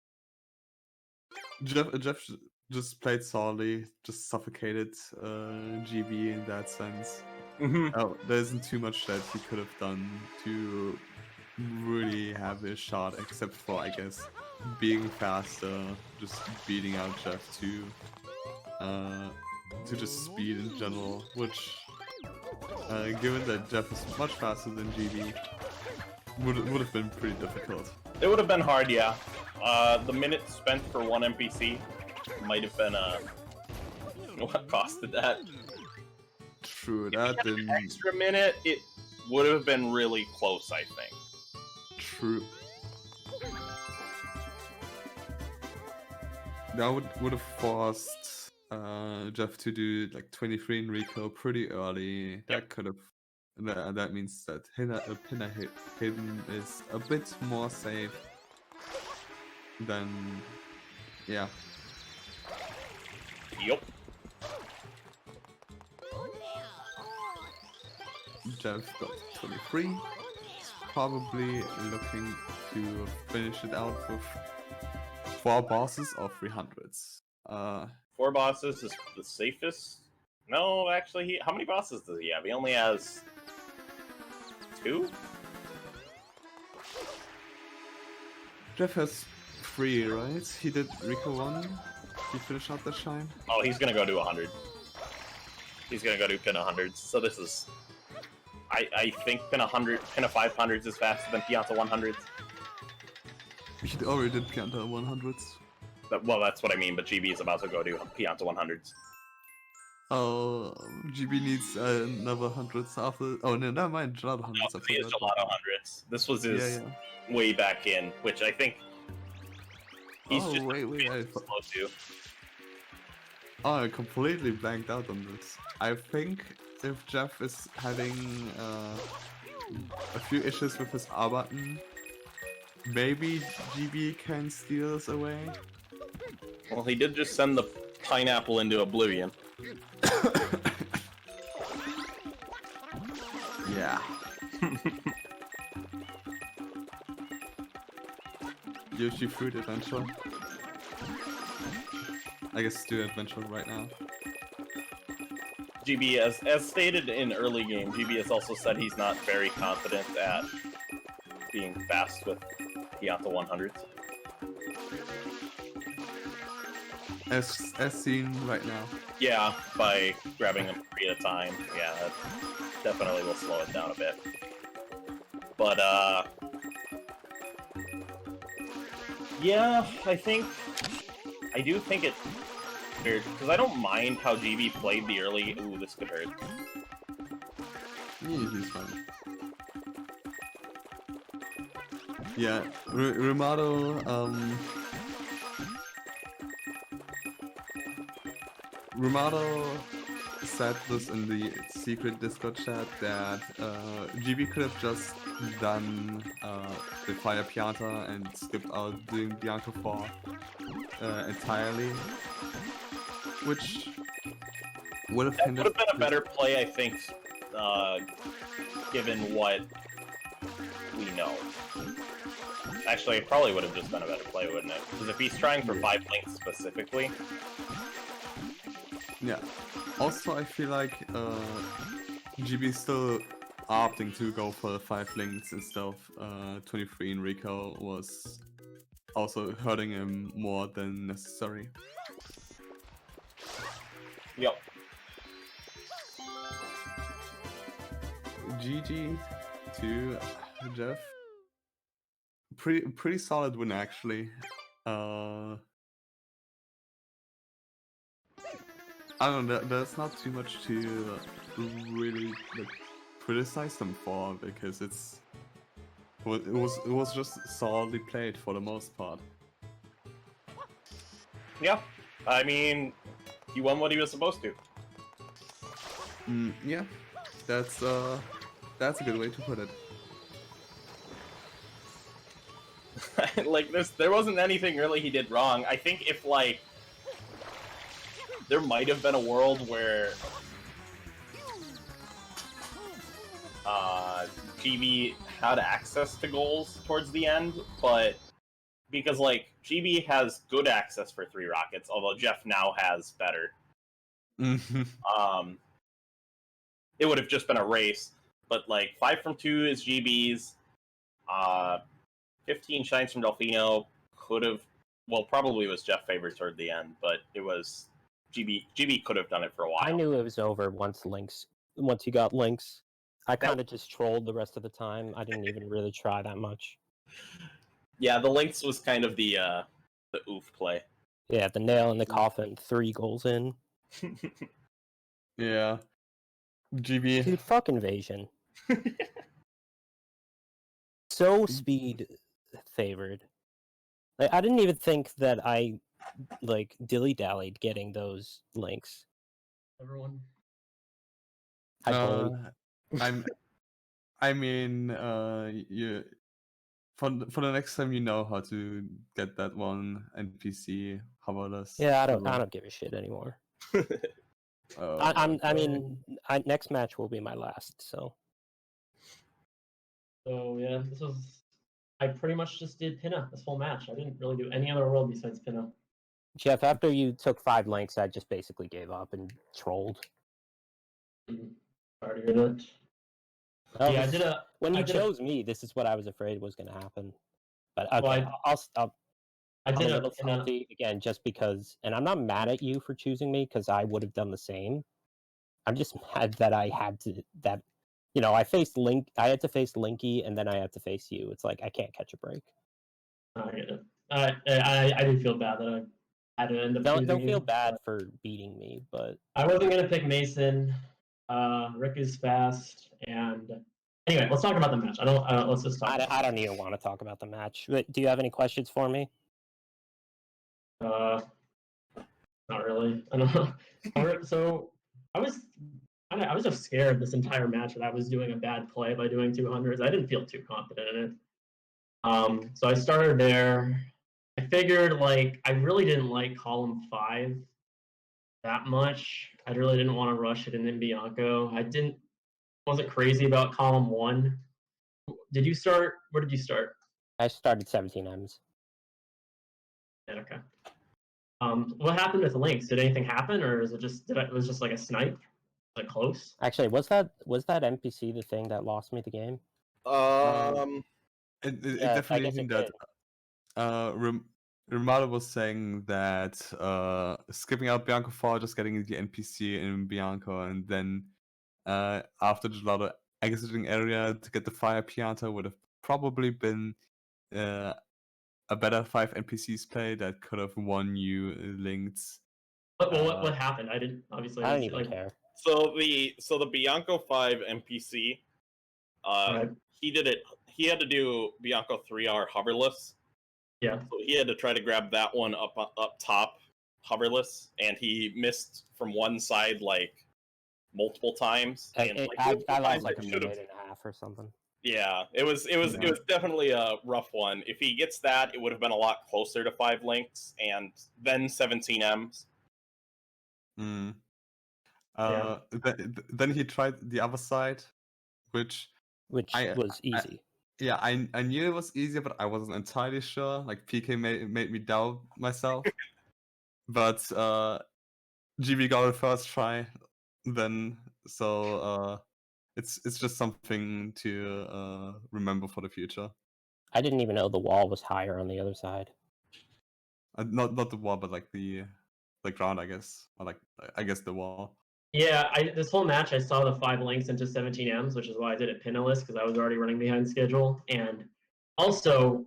Jeff just played solidly, just suffocated GB in that sense.
Mm-hmm.
There isn't too much that he could have done to really have a shot, except for, I guess, being faster, just beating out Jeff to just speed in general, which, given that Jeff is much faster than GB, would have been pretty difficult.
It would have been hard, yeah. The minutes spent for one NPC might have been what costed that.
True,
If
that
he had an
didn't.
extra minute, it would have been really close, I think.
True. That would have forced Jeff to do like 23 in Rico pretty early. That could have. That means that Hidden is a bit more safe than. Yeah.
Yup.
Jeff got 23. He's probably looking to finish it out with 4 bosses or 300s.
4 bosses is the safest. No, actually, how many bosses does he have? He only has 2?
Jeff has 3, right? He did Rico 1. He finished out that shine.
Oh, he's gonna go to 100. He's gonna go to pin 100s. So this is... I think pin 100, pin of 500s is faster than Pianta 100s.
He already did Pianta 100s.
Well, that's what I mean, but GB is about to go to Pianta 100s.
Oh, GB needs another 100s after. Oh, no, never mind. Gelato 100s.
No, he has Gelato 100s. This was his
Yeah.
way back in, which I think he's just
wait.
slow too.
Oh, I completely blanked out on this. I think if Jeff is having a few issues with his R button, maybe GB can steal us away.
Well, he did just send the pineapple into oblivion.
Yeah. Yoshi Fruit Adventure. I guess do Adventure right now.
GB, as stated in early game, GB has also said he's not very confident at being fast with Pianta 100s.
As seen right now.
Yeah, by grabbing them 3 at a time. Yeah, that definitely will slow it down a bit. But, yeah, I do think it's weird, because I don't mind how GB played the early... Ooh, this could hurt.
Yeah, he's fine. Yeah, Rumado, Rumado said this in the secret Discord chat that GB could have just done the Fire Pianta and skipped out doing Bianca 4 entirely, which would have
That would have been a better play, I think, given what we know. Actually, it probably would have just been a better play, wouldn't it? Because if he's trying for 5 links specifically...
Yeah. Also, I feel like GB is still opting to go for 5 links instead of 23 in Rico was also hurting him more than necessary.
Yep.
GG to Jeff. Pretty solid win actually. I don't know. There's not too much to really criticize them for because it was just solidly played for the most part.
Yeah. I mean, he won what he was supposed to.
Yeah. That's a good way to put it.
Like, there wasn't anything really he did wrong. I think if, like, there might have been a world where GB had access to goals towards the end, but because like GB has good access for 3 rockets, although Jeff now has better. It would have just been a race, but like 5 from 2 is GB's. 15 shines from Delfino could have, well, probably was Jeff favored toward the end, but it was GB could have done it for a while.
I knew it was over once he got links. I kind of just trolled the rest of the time. I didn't even really try that much.
Yeah, the links was kind of the oof play.
Yeah, the nail in the coffin, 3 goals in.
Yeah. GB.
Dude, fuck Invasion. So speed favored. Like, I didn't even think that I like dilly-dallied getting those links.
Everyone.
I mean, you for the next time you know how to get that one NPC hoverless.
Yeah, I don't give a shit anymore. I mean, next match will be my last, so.
So yeah, I pretty much just did Pinna this whole match. I didn't really do any other world besides Pinna.
Jeff, after you took 5 links, I just basically gave up and trolled.
Sorry to hear that.
Yeah, when you chose me, this is what I was afraid was going to happen. But okay,
well,
I'm a little salty again, just because, and I'm not mad at you for choosing me because I would have done the same. I'm just mad that I had to I faced Link. I had to face Linky, and then I had to face you. It's like I can't catch a break.
I get it. I do feel bad that I had to end up.
Don't feel bad for beating me, but
I wasn't gonna pick Mason. Rick is fast, and anyway, let's talk about the match. Let's just talk.
I don't even want to talk about the match. But do you have any questions for me?
Not really. I don't know. So I was just scared this entire match that I was doing a bad play by doing 200s. I didn't feel too confident in it. So I started there. I figured I really didn't like column 5 that much. I really didn't want to rush it in Bianco. Wasn't crazy about column 1. Did you start? Where did you start?
I started 17Ms.
Yeah, okay. What happened with links? Did anything happen, or is it just it was just like a snipe? Like close?
Actually, was that NPC the thing that lost me the game?
It definitely isn't that. Ramada was saying that skipping out Bianco 4, just getting the NPC in Bianco, and then after the Gelato exiting area to get the Fire Pianta would have probably been a better 5 NPCs play that could have won you links.
What happened? I didn't
even care.
So the Bianco 5 NPC,
right.
He had to do Bianco 3R hoverless.
Yeah.
So he had to try to grab that one up top hoverless, and he missed from one side multiple times.
I lost a minute and a half or something.
Yeah, it was definitely a rough one. If he gets that, it would have been a lot closer to 5 links and then 17 Ms.
Yeah.
Then he tried the other side, which
was easy.
I knew it was easier, but I wasn't entirely sure. PK made me doubt myself. But GB got it first try, then it's just something to remember for the future.
I didn't even know the wall was higher on the other side.
Not the wall, but the ground, I guess. Or I guess the wall.
Yeah, this whole match I saw the 5 links into 17 Ms, which is why I did it pinnaless, because I was already running behind schedule. And also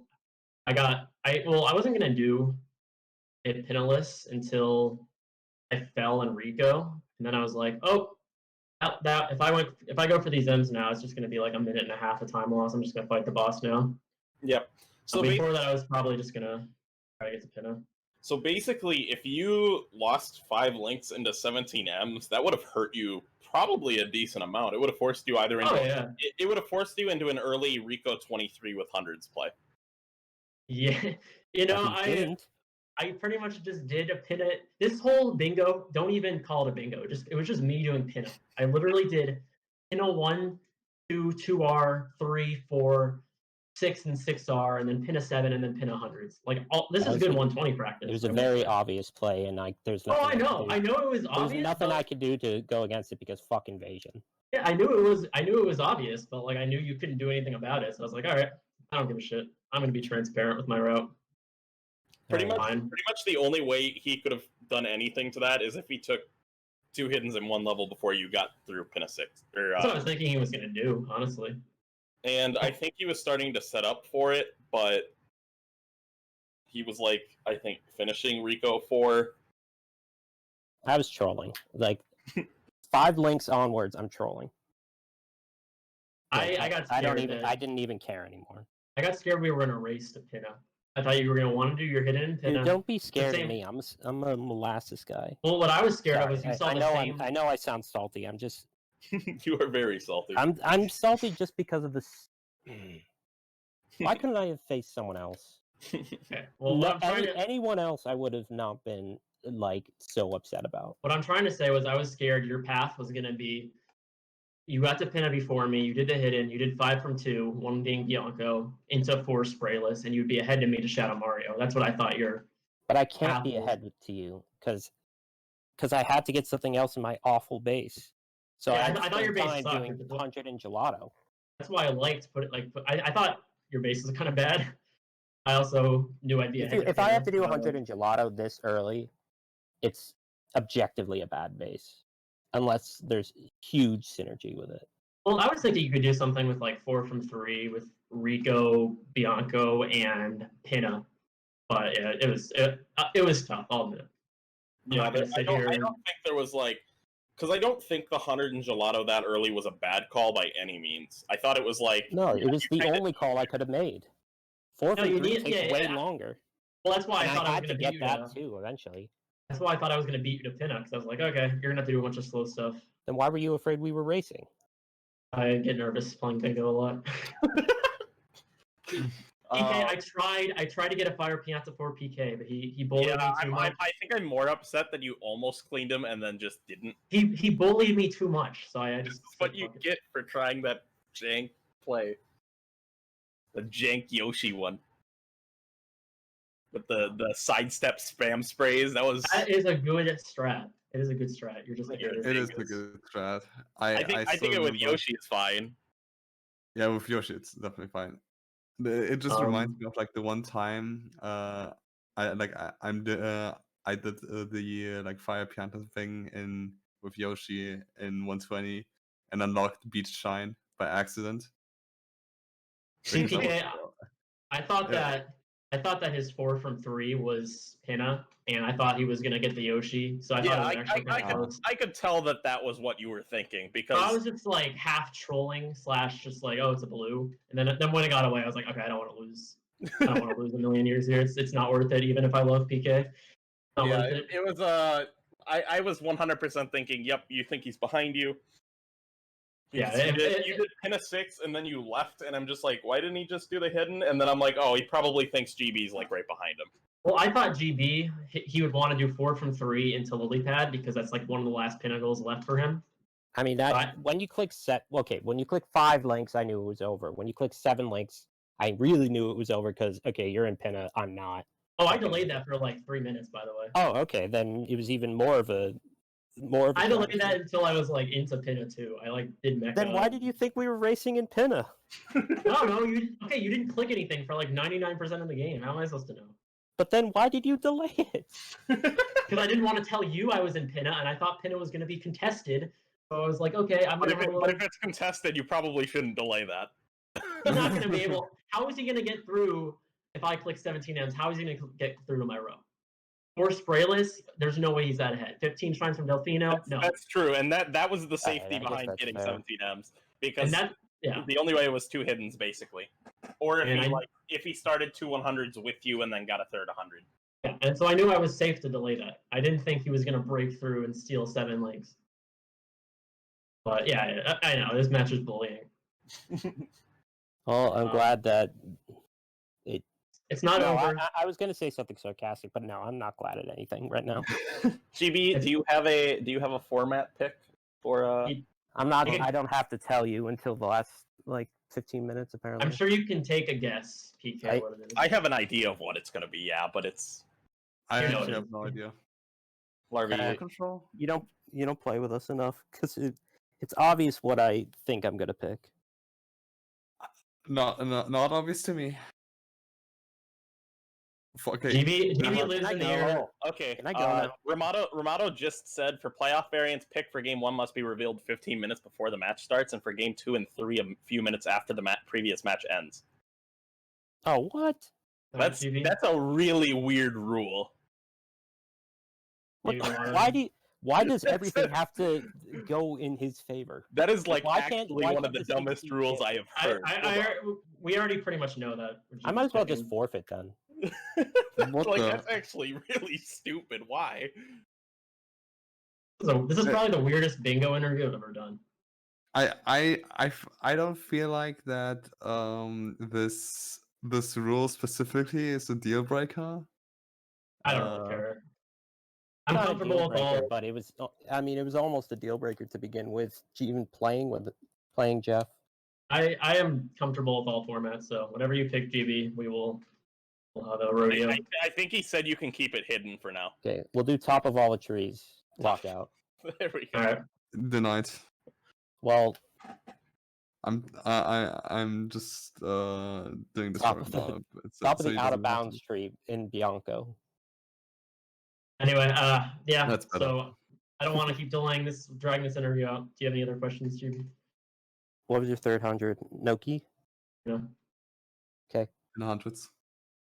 I wasn't gonna do it pinnaless until I fell in Rico. And then I was like, oh, that if I go for these M's now, it's just gonna be a minute and a half of time loss. I'm just gonna fight the boss now.
Yep.
So before that I was probably just gonna try to get to pinna.
So basically, if you lost 5 links into 17 Ms, that would have hurt you probably a decent amount. It would have forced you either into it would have forced you into an early Rico 23 with hundreds play.
Yeah, I pretty much just did a pinna. This whole bingo, don't even call it a bingo. It was just me doing pinna. I literally did pinna 1, 2, 2R, 3, 4, 6 and 6R, and then pin a 7, and then pin a hundreds. Like this
That
is
was
good
the-
120 practice.
It was a
I will
very
say.
obvious play, and there's
Oh,
nothing.
I know. I know it was
There's
obvious.
nothing
but,
I could do to go against it because fuck invasion.
Yeah, I knew it was. I knew it was obvious, but like I knew you couldn't do anything about it. So I was like, all right, I don't give a shit. I'm gonna be transparent with my route.
Pretty
Alright.
much,
Fine.
pretty much the only way he could have done anything to that is if he took 2 hiddens in one level before you got through pin a 6.
That's what I was thinking he was gonna do, honestly.
And I think he was starting to set up for it, but he was like, I think, finishing Rico 4.
I was trolling. Like 5 links onwards, I'm trolling. Like,
I got scared.
I don't even.
that-
I didn't even care anymore.
I got scared we were gonna race to Pinna. I thought you were gonna want to do your hidden Pinna.
Dude, don't be scared
same-
of me. I'm a molasses guy.
Well, what I was scared of
Sorry,
was you saw
I
the
know
same.
I know I sound salty. I'm just
You are very salty.
I'm salty just because of this. Why couldn't I have faced someone else?
Okay. Well, what I'm trying to
Anyone else, I would have not been like so upset about.
what I'm trying to say was I was scared your path was gonna be. You got to Pinna before me. You did the hidden. You did 5 from 2, 1 being Bianco, into 4 sprayless, and you'd be ahead to me to Shadow Mario. That's what I thought your.
But I can't be
Apples.
ahead to you because I had to get something else in my awful base. So
Yeah,
I,
I
had
thought
to
your
spend
base
time
sucked,
doing
which is what-
100 and gelato.
That's why I liked put it like. I thought your base was kind of bad. I also knew I'd be ahead.
If I have to do
Pinna,
100 and gelato this early, it's objectively a bad base, unless there's huge synergy with it.
Well, I was thinking you could do something with like 4 from 3 with Rico, Bianco, and Pinna. But yeah, it was tough. I'll admit. I'm
Yeah,
not gonna
I
sit
don't
here.
think there was like, because I don't think the 100 and gelato that early was a bad call by any means. I thought it was like,
No, it was
you
the
kinda-
only call I could have made. 4
No,
from
you
3
need-
takes
yeah,
way
yeah.
longer.
Well, that's why
And
I thought I was
had to
gonna
get
beat
that
you.
too eventually.
That's why I thought I was gonna beat you to Pinna because I was like, okay, you're gonna have to do a bunch of slow stuff.
Then why were you afraid we were racing?
I get nervous playing Bingo a lot. PK, I tried to get a Fire Pianta for PK, but he bullied
yeah,
me too much.
I think I'm more upset that you almost cleaned him and then just didn't.
He bullied me too much, so I
This
just.
is what
said,
you
"Fuck it."
get for trying that jank play. The jank Yoshi one. With the sidestep spam sprays, that was.
That is a good strat. It is a good strat. You're just like
Yeah,
It is a
Fingers.
good strat.
I think
still
it with
remember-
Yoshi is fine.
Yeah, with Yoshi, it's definitely fine. It just reminds me of like the one time I did the like Fire Pianta thing in with Yoshi in 120 and unlocked Beach Shine by accident.
See,
Because I was-
PK, I thought
Yeah.
that his 4 from 3 was Pinna, and I thought he was gonna get the Yoshi. So I
Yeah,
thought it was actually kinda close.
I could tell that was what you were thinking
So
because
I was just like half trolling / just like, oh, it's a blue. And then when it got away, I was like, okay, I don't want to lose. I don't want to lose a million years here. It's not worth it, even if I love PK. Not
yeah,
worth it.
it was I was 100% thinking, yep, you think he's behind you.
Yeah,
Because you did pin a 6 and then you left, and I'm just like, why didn't he just do the hidden? And then I'm like, oh, he probably thinks GB's like right behind him.
Well, I thought GB he would want to do 4 from 3 into Lily Pad because that's like one of the last pinnacles left for him.
I mean that when you click when you click 5 links, I knew it was over. When you click 7 links, I really knew it was over because okay, you're in Pinna, I'm not.
Oh, I delayed that for like 3 minutes, by the way.
Oh, okay, then it was even more of a
I delayed that until I was like into Pinna too. I like did mecha.
Then why did you think we were racing in Pinna?
No, you didn't click anything for like 99% of the game. How am I supposed to know?
But then why did you delay it?
Because I didn't want to tell you I was in Pinna, and I thought Pinna was going to be contested. So I was like, okay, I'm
But
going to.
if it's contested, you probably shouldn't delay that.
He's not going to be able. How is he going to get through if I click 17 M's? How is he going to get through to my row? Or sprayless, there's no way he's that ahead. 15 shrines from Delfino, no.
That's true, and that was the
I
safety
guess
behind
that's
getting
fair.
17 M's
And
because
that, yeah.
the only way was 2 hiddens basically, or if
And
he
I-
if he started 2 100s with you and then got a third 100.
Yeah, and so I knew I was safe to delay that. I didn't think he was going to break through and steal 7 links. But yeah, I know this match is bullying.
Well, I'm glad that
It's not
no,
over.
I was gonna say something sarcastic, but no, I'm not glad at anything right now.
GB, do you have a format pick for
I'm not.
Okay.
I don't have to tell you until the last like 15 minutes apparently.
I'm sure you can take a guess, PK,
I-
what it is.
I have an idea of what it's going to be, yeah, but it's
I
You know
actually
it.
have no idea.
Larvae.
Uh,
Control?
You don't play with us enough because it's obvious what I think I'm gonna pick.
Not obvious to me. Okay.
GB
Can
lives
I
in the
go?
air.
Okay.
Can I go now?
Ramato just said for playoff variants, pick for game 1 must be revealed 15 minutes before the match starts, and for game 2 and 3 a few minutes after the previous match ends.
Oh, what?
That's
GB.
that's a really weird rule.
What?
Maybe tomorrow.
Why does
That's
everything
it.
have to go in his favor?
That is like
Why
actually
why
one of
can't
the
this thing
dumbest
be
rules
chill?
I have heard.
We already pretty much know that.
I might as well just forfeit then.
What
like
the-
that's actually really stupid. Why?
So this is probably the weirdest bingo interview I've ever done.
I don't feel like that this rule specifically is a deal breaker.
I don't really care. I'm
Not a
comfortable
deal
with
breaker,
all.
but it was. I mean, it was almost a deal breaker to begin with. Even playing Jeff.
I am comfortable with all formats, so whatever you pick, GB, we'll have a rodeo.
I think he said you can keep it hidden for now.
Okay, we'll do top of all the trees. Lockout.
There we go.
All right.
Denied.
Well,
I'm just doing this
Top
right
of the-
now.
top of
so
the
he
out of
doesn't have
bounds
to-
tree in Bianco.
Anyway, yeah.
That's better.
So I don't want to keep dragging this interview out. Do you have any other questions, GB?
What was your third 100? Noki?
No.
in the hundreds.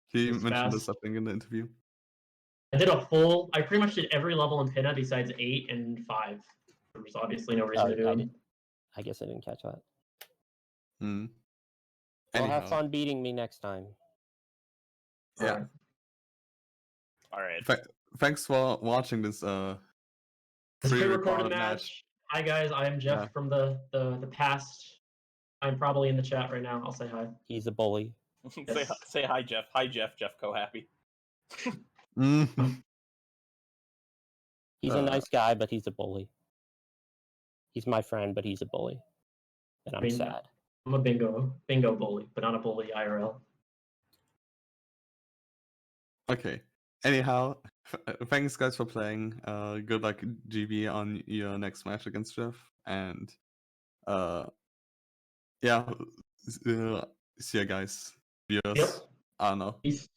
He
It's
mentioned this,
fast.
I think, in the interview.
I pretty much did every level in Pinna besides 8 and 5. There was obviously no reason to do them.
I guess I didn't catch that.
Hmm.
Well, have
Anyhow,
fun beating me next time.
Yeah.
Alright.
All right.
Thanks for watching this
This
pre-recorded
pre-recorded
match.
match. Hi guys, I am Jeff
Yeah.
from the past. I'm probably in the chat right now. I'll say hi.
He's a bully.
say hi, Jeff. Hi, Jeff. Jeff Happy.
Mhm.
He's a nice guy, but he's a bully. He's my friend, but he's a bully. And I'm
mean,
sad.
I'm a bingo bully, but not a bully IRL.
Okay. Anyhow, thanks guys for playing. Good luck, GB, on your next match against Jeff. And yeah, see ya, guys. Viewers.
Yep.
I don't know.
Peace.